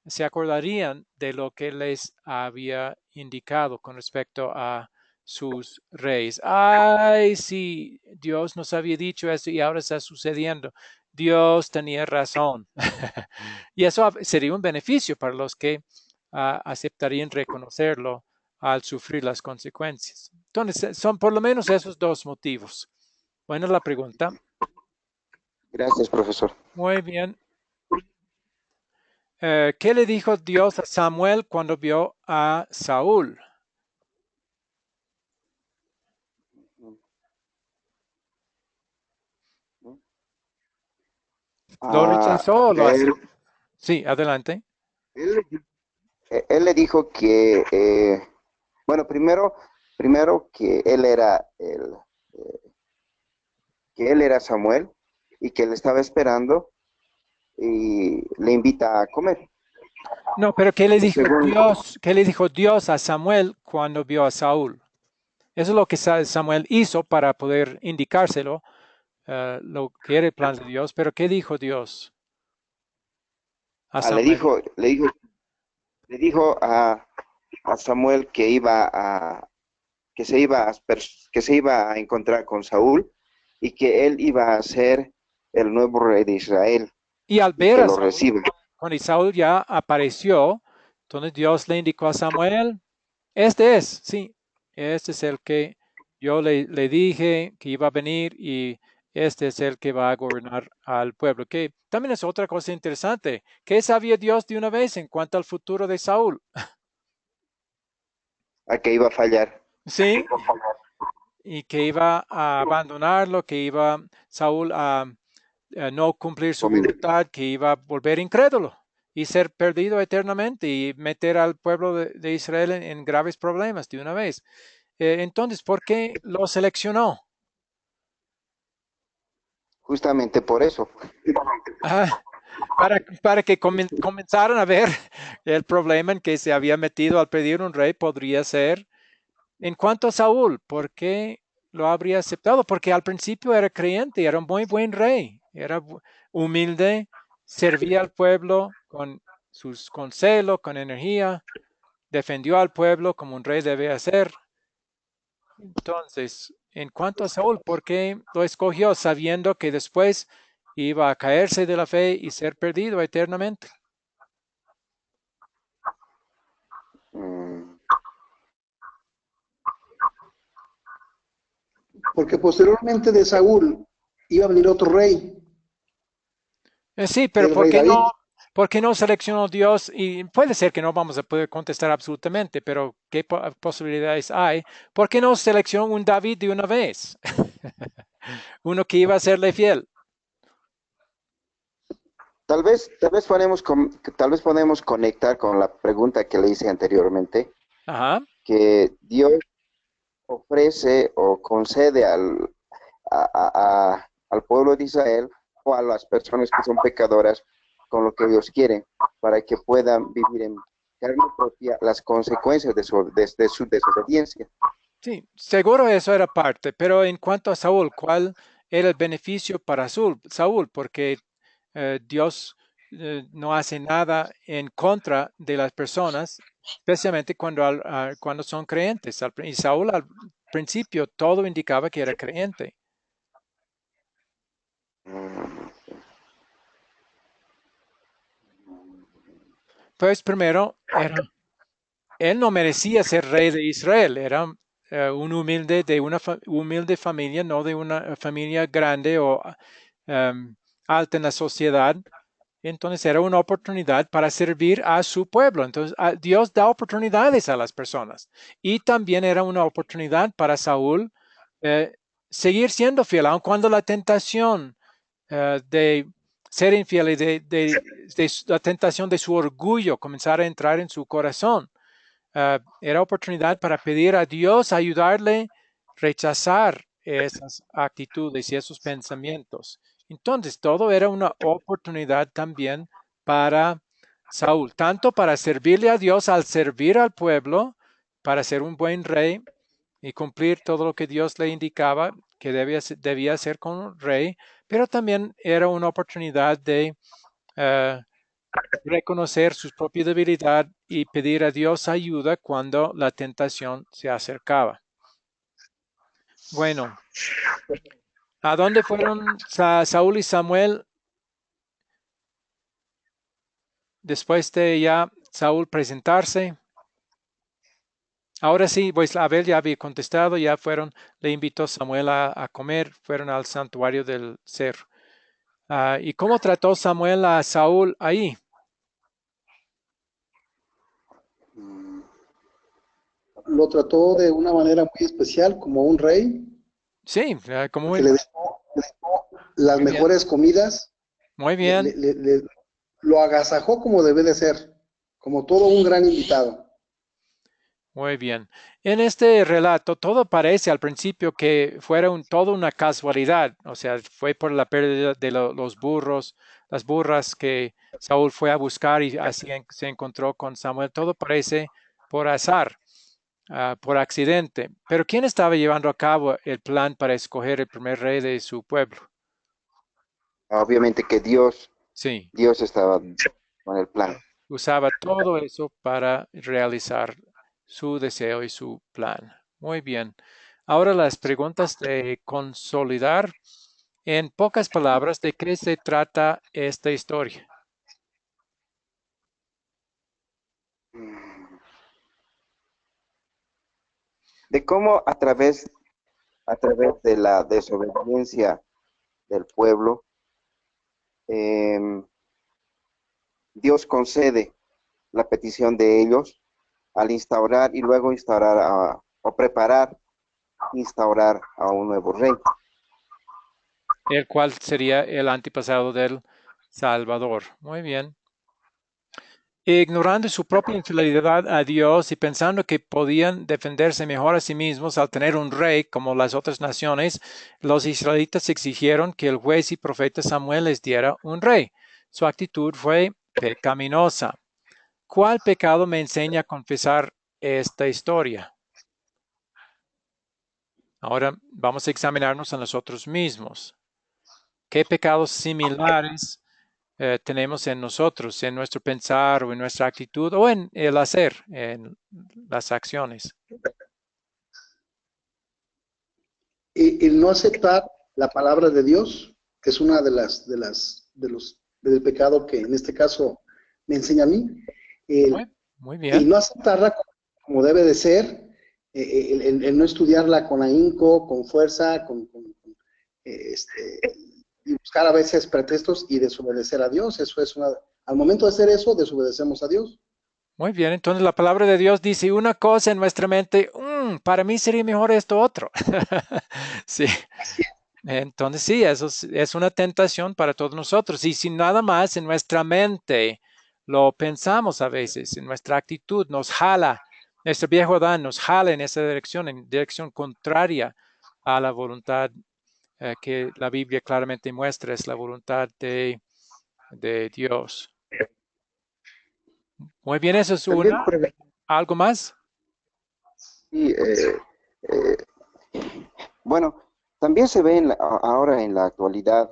se acordarían de lo que les había indicado con respecto a sus reyes. Ay, sí, Dios nos había dicho esto y ahora está sucediendo. Dios tenía razón. Y eso sería un beneficio para los que aceptarían reconocerlo al sufrir las consecuencias. Entonces, son por lo menos esos dos motivos. Buena la pregunta. Gracias, profesor. Muy bien. ¿Qué le dijo Dios a Samuel cuando vio a Saúl? ¿Lo rechazó o lo Él, aceptó? Sí, adelante. él, él le dijo que, bueno, primero que él era Samuel y que le estaba esperando y le invita a comer. No, pero ¿qué le dijo Segundo, Dios? ¿Qué le dijo Dios a Samuel cuando vio a Saúl? Eso es lo que Samuel hizo para poder indicárselo, lo que era el plan de Dios. Pero ¿qué dijo Dios a le Samuel? dijo, le dijo a Samuel que se iba a encontrar con Saúl y que él iba a ser el nuevo rey de Israel Y al y ver que a lo Saúl, recibe. cuando Saúl ya apareció, entonces Dios le indicó a Samuel, este es, sí, este es el que yo le dije que iba a venir y este es el que va a gobernar al pueblo. Que también es otra cosa interesante. ¿Qué sabía Dios de una vez en cuanto al futuro de Saúl? A que iba a fallar. Sí, y que iba a abandonarlo, que iba Saúl a no cumplir su voluntad, que iba a volver incrédulo y ser perdido eternamente y meter al pueblo de Israel en graves problemas de una vez. Entonces, ¿por qué lo seleccionó? Justamente por eso. Ah, para que comenzaran a ver el problema en que se había metido al pedir un rey podría ser. En cuanto a Saúl, ¿por qué lo habría aceptado? Porque al principio era creyente, era un muy buen rey, era humilde, servía al pueblo con celo, con energía, defendió al pueblo como un rey debe hacer. Entonces, en cuanto a Saúl, ¿por qué lo escogió sabiendo que después iba a caerse de la fe y ser perdido eternamente? Mm, Porque posteriormente de Saúl iba a venir otro rey, Sí, pero el rey David. por qué no seleccionó Dios? Y puede ser que no vamos a poder contestar absolutamente, pero ¿qué posibilidades hay? ¿Por qué no seleccionó un David de una vez? Uno que iba a serle fiel. tal vez podemos conectar con la pregunta que le hice anteriormente, Ajá. que ofrece o concede al pueblo de Israel o a las personas que son pecadoras con lo que ellos quieren, para que puedan vivir en carne propia las consecuencias de su desobediencia. Sí, seguro eso era parte, pero en cuanto a Saúl, ¿cuál era el beneficio para Saúl? Porque Dios no hace nada en contra de las personas, especialmente cuando son creyentes. Y Saúl al principio todo indicaba que era creyente. Pues primero, él no merecía ser rey de Israel, era un humilde de una humilde familia, no de una familia grande o alta en la sociedad. Entonces era una oportunidad para servir a su pueblo. Entonces Dios da oportunidades a las personas. Y también era una oportunidad para Saúl seguir siendo fiel, aun cuando la tentación de ser infiel y de la tentación de su orgullo comenzara a entrar en su corazón. Era oportunidad para pedir a Dios ayudarle a rechazar esas actitudes y esos pensamientos. Entonces, todo era una oportunidad también para Saúl, tanto para servirle a Dios al servir al pueblo, para ser un buen rey y cumplir todo lo que Dios le indicaba que debía hacer como rey, pero también era una oportunidad de reconocer su propia debilidad y pedir a Dios ayuda cuando la tentación se acercaba. Bueno, ¿a dónde fueron Saúl y Samuel después de ya Saúl presentarse? Ahora sí, pues Abel ya había contestado, ya fueron, le invitó Samuel a comer, fueron al santuario del cerro. ¿Y cómo trató Samuel a Saúl ahí? Lo trató de una manera muy especial, como un rey, Sí, como que le dejó las muy bien. mejores comidas, Muy bien. lo agasajó como debe de ser, como todo un gran invitado. Muy bien. En este relato todo parece al principio que fuera todo una casualidad, o sea, fue por la pérdida de los burros, las burras que Saúl fue a buscar y así se encontró con Samuel. Todo parece por azar, por accidente. Pero ¿quién estaba llevando a cabo el plan para escoger el primer rey de su pueblo? Obviamente que Sí, Dios estaba con el plan. usaba todo eso para realizar su deseo y su plan. Muy bien. Ahora las preguntas de consolidar. En pocas palabras, ¿de qué se trata esta historia? De cómo a través de la desobediencia del pueblo, Dios concede la petición de ellos al instaurar y luego o preparar, instaurar a un nuevo rey. El cual sería el antepasado del Salvador. Muy bien. Ignorando su propia infidelidad a Dios y pensando que podían defenderse mejor a sí mismos al tener un rey como las otras naciones, los israelitas exigieron que el juez y profeta Samuel les diera un rey. Su actitud fue pecaminosa. ¿Cuál pecado me enseña a confesar esta historia? Ahora vamos a examinarnos a nosotros mismos. ¿Qué pecados similares tenemos en nosotros, en nuestro pensar o en nuestra actitud o en el hacer, en las acciones? El no aceptar la palabra de Dios, que es una del pecado que en este caso me enseña a mí, Muy y bien. no aceptarla como debe de ser, el no estudiarla con ahínco, con fuerza, y buscar a veces pretextos y desobedecer a Dios. Eso es al momento de hacer eso, desobedecemos a Dios. Muy bien, entonces la palabra de Dios dice una cosa en nuestra mente, para mí sería mejor esto otro. Sí, entonces sí, eso es una tentación para todos nosotros. Y si nada más en nuestra mente lo pensamos a veces, en nuestra actitud nos jala Este viejo Adán nos jala en esa dirección, en dirección contraria a la voluntad que la Biblia claramente muestra, es la voluntad de Dios. Muy bien, eso es También, una. ¿Algo más? sí, bueno, también se ve ahora en la actualidad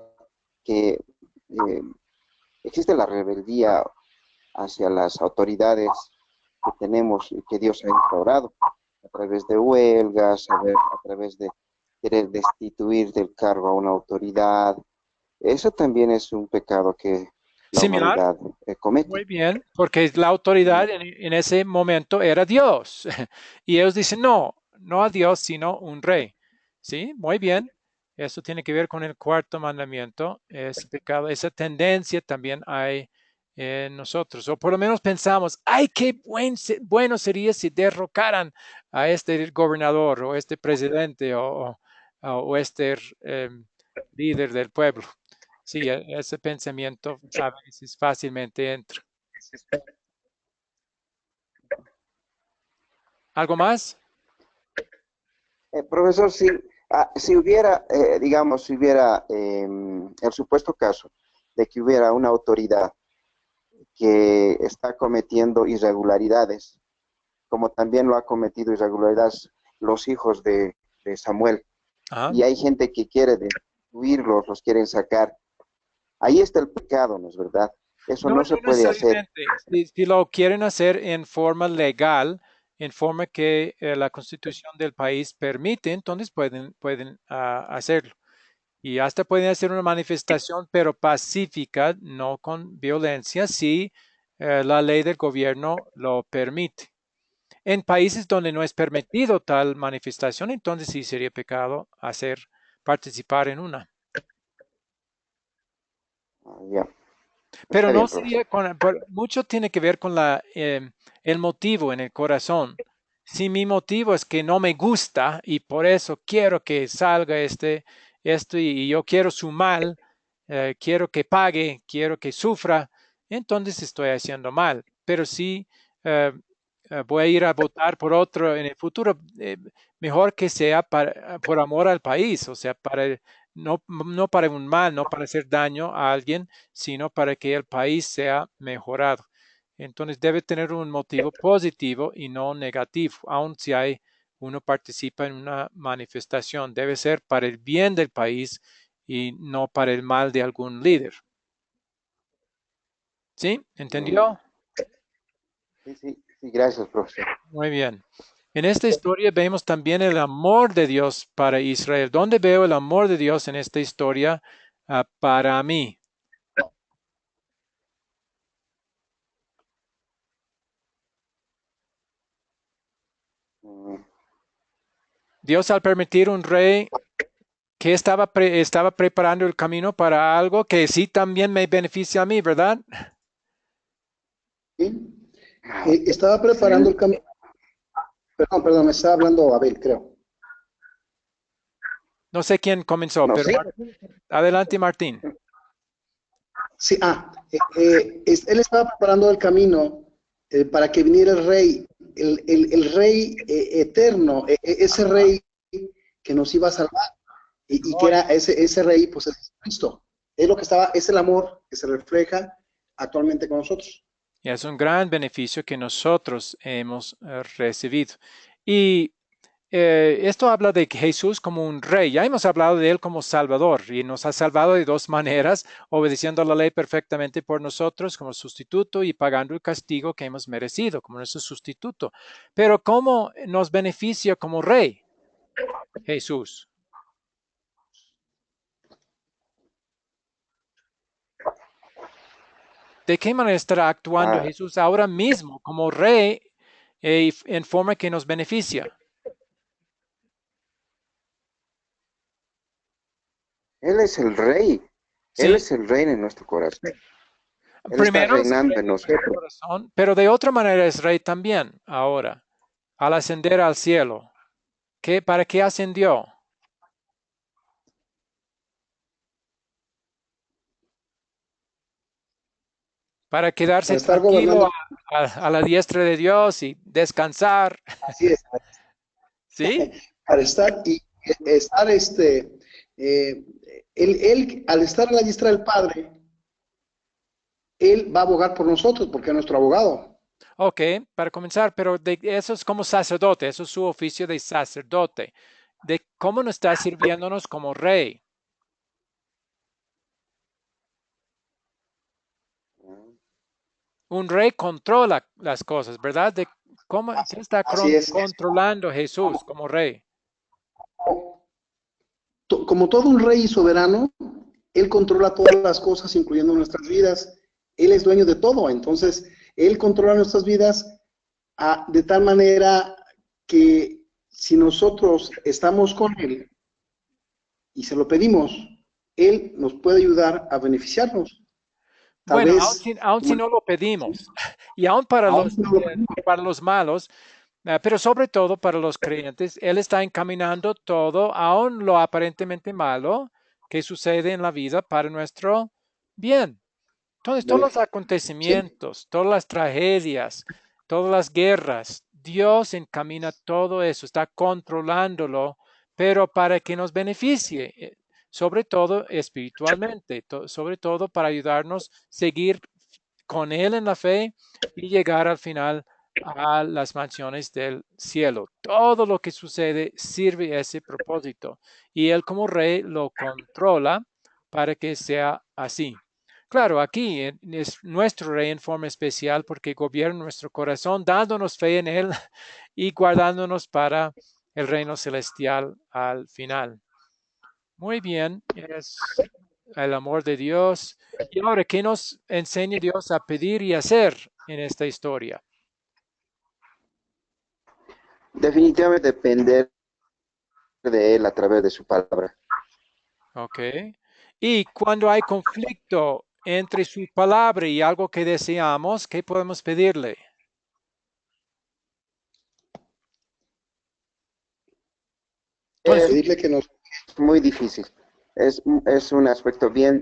que eh, existe la rebeldía hacia las autoridades que tenemos y que Dios ha instaurado a través de huelgas, a través de querer destituir del cargo a una autoridad. Eso también es un pecado que la Similar. humanidad comete. Muy bien, porque la autoridad en ese momento era Dios. Y ellos dicen, no, no a Dios, sino un rey. ¿Sí? Muy bien. Eso tiene que ver con el cuarto mandamiento. Ese pecado, esa tendencia también hay en nosotros. O por lo menos pensamos, ay, qué bueno sería si derrocaran a este gobernador o este presidente o este líder del pueblo. Sí, ese pensamiento a veces fácilmente entra. ¿Algo más? Profesor, si hubiera, digamos, si hubiera el supuesto caso de que hubiera una autoridad que está cometiendo irregularidades, como también lo ha cometido irregularidades los hijos de Samuel, Ajá. y hay gente que quiere destruirlos, los quieren sacar, ahí está el pecado, ¿no es verdad? Eso No, no no se puede hacer. necesariamente. Si lo quieren hacer en forma legal, en forma que la constitución del país permite, entonces pueden hacerlo. Y hasta pueden hacer una manifestación, pero pacífica, no con violencia, si la ley del gobierno lo permite. En países donde no es permitido tal manifestación, entonces sí sería pecado participar en una. Ya, Pero está no bien, profesor. sería mucho tiene que ver con el motivo en el corazón. Si mi motivo es que no me gusta y por eso quiero que salga esto y yo quiero su mal, quiero que pague, quiero que sufra, entonces estoy haciendo mal. Pero si eh, voy a ir a votar por otro en el futuro, mejor que sea por amor al país, o sea, no para un mal, no para hacer daño a alguien, sino para que el país sea mejorado. Entonces debe tener un motivo positivo y no negativo, aun si uno participa en una manifestación, debe ser para el bien del país y no para el mal de algún líder. ¿Sí? Mm, ¿Entendió? sí, sí, sí, gracias, profesor. Muy bien. En esta historia vemos también el amor de Dios para Israel. ¿Dónde veo el amor de Dios en esta historia para mí? Mm, Dios al permitir un rey que estaba preparando el camino para algo que sí también me beneficia a mí, ¿verdad? ¿Sí? Estaba preparando el camino. Perdón, me estaba hablando Abel, creo. No sé quién comenzó, no pero sé. adelante, Martín. Sí, él estaba preparando el camino para que viniera el rey, el rey eterno, ese rey que nos iba a salvar, y que Muy, era ese rey, pues es Cristo. Es lo que estaba, es el amor que se refleja actualmente con nosotros. y es un gran beneficio que nosotros hemos recibido. Y esto habla de Jesús como un rey. Ya hemos hablado de él como Salvador y nos ha salvado de dos maneras, obedeciendo la ley perfectamente por nosotros como sustituto y pagando el castigo que hemos merecido como nuestro sustituto. Pero ¿cómo nos beneficia como rey Jesús? ¿De qué manera estará actuando Ah, Jesús ahora mismo como rey en forma que nos beneficia? Él es el rey. Él Sí, es el rey en nuestro corazón. Él está primero es reinando rey en de nuestro nosotros. corazón, pero de otra manera es rey también ahora, al ascender al cielo. ¿Para qué ascendió? para quedarse para estar tranquilo gobernando. a la diestra de Dios y descansar. Así es, ¿Sí? para estar y estar eh, él, al estar a la diestra del Padre, él va a abogar por nosotros porque es nuestro abogado. Ok, para comenzar, pero eso es como sacerdote, eso es su oficio de sacerdote. De cómo nos está sirviéndonos como rey. Un rey controla las cosas, ¿verdad? De cómo qué está Así es. controlando Jesús como rey. Como todo un rey soberano, él controla todas las cosas, incluyendo nuestras vidas. Él es dueño de todo, entonces él controla nuestras vidas de tal manera que si nosotros estamos con él y se lo pedimos, él nos puede ayudar a beneficiarnos. Tal Bueno, vez, aun si no lo pedimos, y aun para aún si no lo pedimos, para los malos, pero sobre todo para los creyentes, Él está encaminando todo, aun lo aparentemente malo que sucede en la vida para nuestro bien. Entonces, todos los sí, acontecimientos, todas las tragedias, todas las guerras, Dios encamina todo eso, está controlándolo, pero para que nos beneficie, sobre todo espiritualmente, sobre todo para ayudarnos a seguir con Él en la fe y llegar al final a las mansiones del cielo. Todo lo que sucede sirve a ese propósito y Él como rey lo controla para que sea así. Claro, aquí es nuestro rey en forma especial porque gobierna nuestro corazón, dándonos fe en Él y guardándonos para el reino celestial al final. Muy bien, es el amor de Dios. Y ahora, ¿qué nos enseña Dios a pedir y hacer en esta historia? Definitivamente depender de Él a través de su palabra. Ok. Y cuando hay conflicto entre su palabra y algo que deseamos, ¿qué podemos pedirle? Entonces, Es pedirle que nos... muy difícil. Es un aspecto bien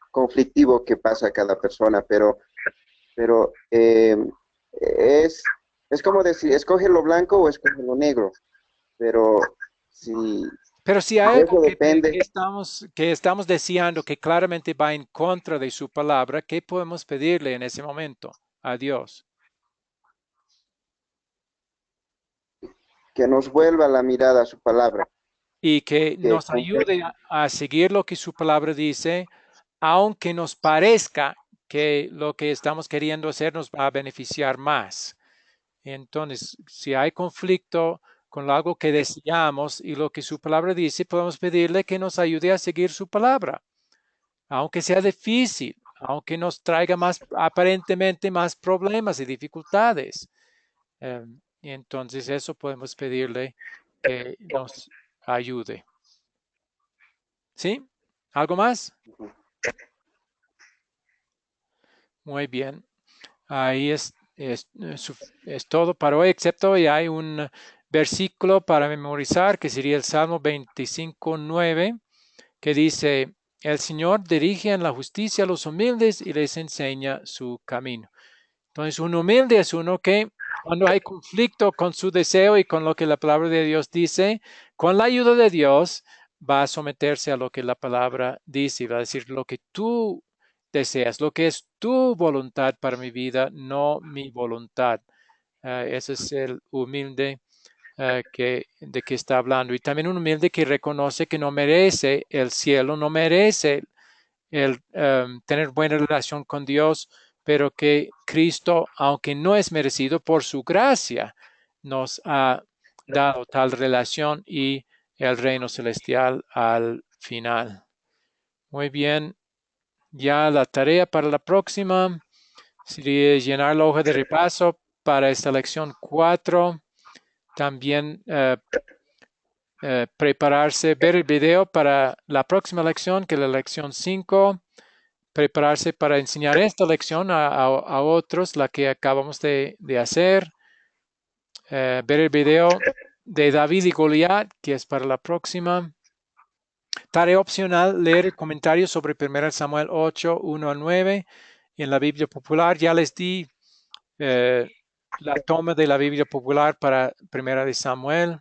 conflictivo que pasa a cada persona, pero es, es como decir, escoge lo blanco o escoge lo negro, pero si pero si hay de algo eso depende, que estamos deseando que claramente va en contra de su palabra, ¿qué podemos pedirle en ese momento a Dios? que nos vuelva la mirada a su palabra, Y que que nos con fe ayude a seguir lo que su palabra dice, aunque nos parezca que lo que estamos queriendo hacer nos va a beneficiar más. Entonces, si hay conflicto con algo que deseamos y lo que su palabra dice, podemos pedirle que nos ayude a seguir su palabra, aunque sea difícil, aunque nos traiga más, aparentemente más problemas y dificultades. Entonces, eso podemos pedirle que nos ayude. ¿Sí? ¿Algo más? Muy bien. Ahí es todo para hoy, excepto y hay un versículo para memorizar que sería el Salmo 25:9, que dice, el Señor dirige en la justicia a los humildes y les enseña su camino. Entonces, un humilde es uno que cuando hay conflicto con su deseo y con lo que la palabra de Dios dice, con la ayuda de Dios va a someterse a lo que la palabra dice y va a decir lo que tú deseas, lo que es tu voluntad para mi vida, no mi voluntad. Ese es el humilde de que está hablando. Y también un humilde que reconoce que no merece el cielo, no merece el tener buena relación con Dios, pero que Cristo, aunque no es merecido por su gracia, nos ha dado tal relación y el reino celestial al final. Muy bien, ya la tarea para la próxima sería llenar la hoja de repaso para esta lección 4. También prepararse, ver el video para la próxima lección, que es la lección 5. Prepararse para enseñar esta lección a otros, la que acabamos de hacer. Ver el video de David y Goliat, que es para la próxima. Tarea opcional, leer el comentario sobre 1 Samuel 8, 1 al 9 en la Biblia Popular. Ya les di la toma de la Biblia Popular para Primera de Samuel.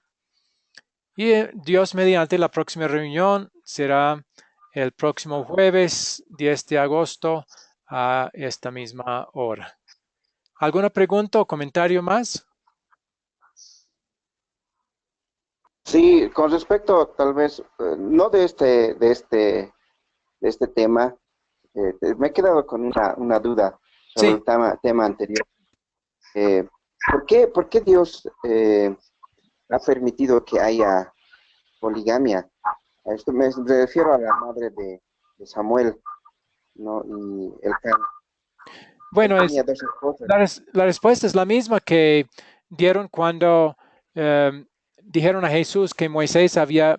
Y Dios mediante, la próxima reunión será el próximo jueves 10 de agosto a esta misma hora. ¿Alguna pregunta o comentario más? Sí, con respecto tal vez, no de este tema, me he quedado con una duda sobre Sí. el tema anterior. Eh, por qué Dios ha permitido que haya poligamia? A esto me refiero a la madre de Samuel, ¿no? Y el can. Él Bueno, tenía dos esposas. la respuesta es la misma que dieron cuando dijeron a Jesús que Moisés había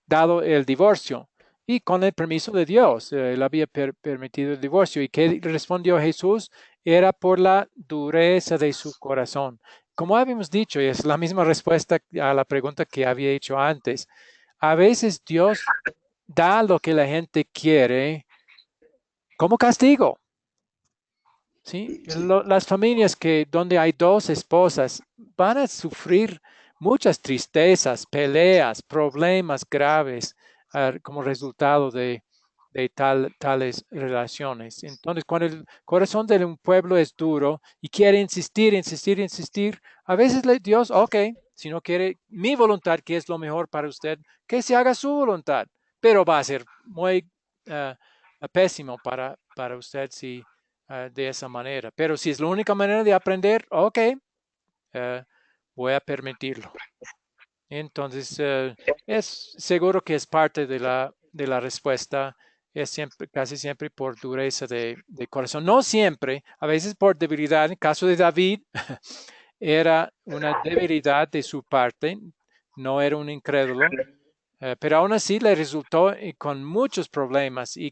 dado el divorcio y con el permiso de Dios, él había permitido el divorcio. ¿Y qué respondió Jesús? Era por la dureza de su corazón. Como habíamos dicho, y es la misma respuesta a la pregunta que había hecho antes, a veces Dios da lo que la gente quiere como castigo. ¿Sí? Sí. Las familias donde hay dos esposas van a sufrir muchas tristezas, peleas, problemas graves como resultado de tales relaciones. Entonces, cuando el corazón de un pueblo es duro y quiere insistir, insistir, insistir, a veces Dios, ok, si no quiere mi voluntad, que es lo mejor para usted, que se haga su voluntad, pero va a ser muy pésimo para usted si de esa manera. Pero si es la única manera de aprender, ok, voy a permitirlo. Entonces, es seguro que es parte de la respuesta, es siempre, casi siempre por dureza de corazón. No siempre, a veces por debilidad. En el caso de David, era una debilidad de su parte, no era un incrédulo, pero aún así le resultó con muchos problemas y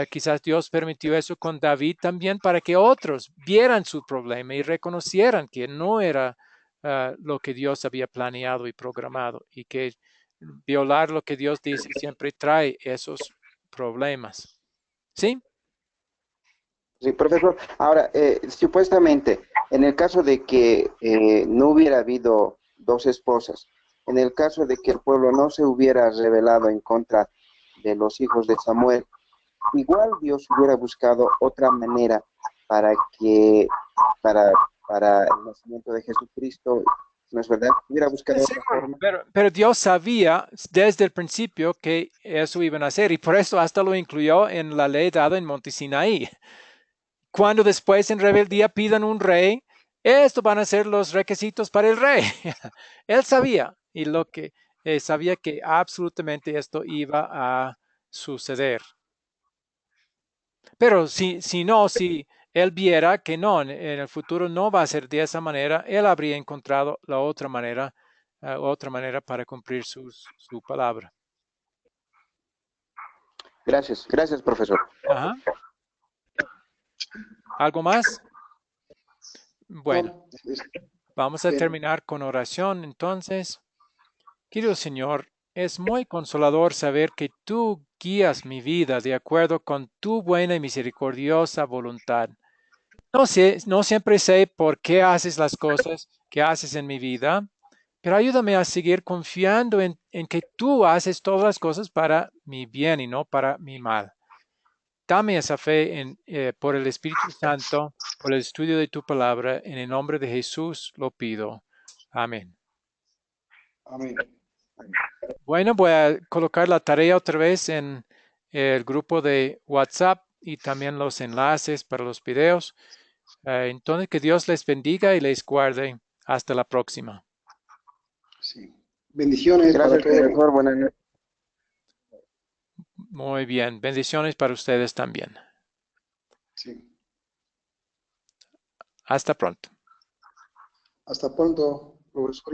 quizás Dios permitió eso con David también para que otros vieran su problema y reconocieran que no era lo que Dios había planeado y programado y que violar lo que Dios dice siempre trae esos problemas. ¿Sí? Sí, profesor. Ahora, supuestamente, en el caso de que no hubiera habido dos esposas, en el caso de que el pueblo no se hubiera rebelado en contra de los hijos de Samuel, igual Dios hubiera buscado otra manera para que, para, para el nacimiento de Jesucristo, ¿no es verdad? Hubiera buscado otra Seguro. forma. Pero Dios sabía desde el principio que eso iban a hacer y por eso hasta lo incluyó en la ley dada en Monte Sinaí. Cuando después en rebeldía pidan un rey, estos van a ser los requisitos para el rey. Él sabía y lo que sabía que absolutamente esto iba a suceder. Pero si él viera que no, en el futuro no va a ser de esa manera, él habría encontrado la otra manera para cumplir su palabra. Gracias, gracias, profesor. Ajá. ¿Algo más? Bueno, No, vamos a bien. terminar con oración entonces. Querido Señor, es muy consolador saber que tú guías mi vida de acuerdo con tu buena y misericordiosa voluntad. No siempre sé por qué haces las cosas que haces en mi vida, pero ayúdame a seguir confiando en que tú haces todas las cosas para mi bien y no para mi mal. Dame esa fe por el Espíritu Santo, por el estudio de tu palabra. En el nombre de Jesús lo pido. Amén. Amén. Bueno, voy a colocar la tarea otra vez en el grupo de WhatsApp y también los enlaces para los videos. Entonces, que Dios les bendiga y les guarde. Hasta la próxima. Sí. Bendiciones para Gracias, todos. profesor. Buenas noches. Muy bien. Bendiciones para ustedes también. Sí. Hasta pronto. Hasta pronto, profesor.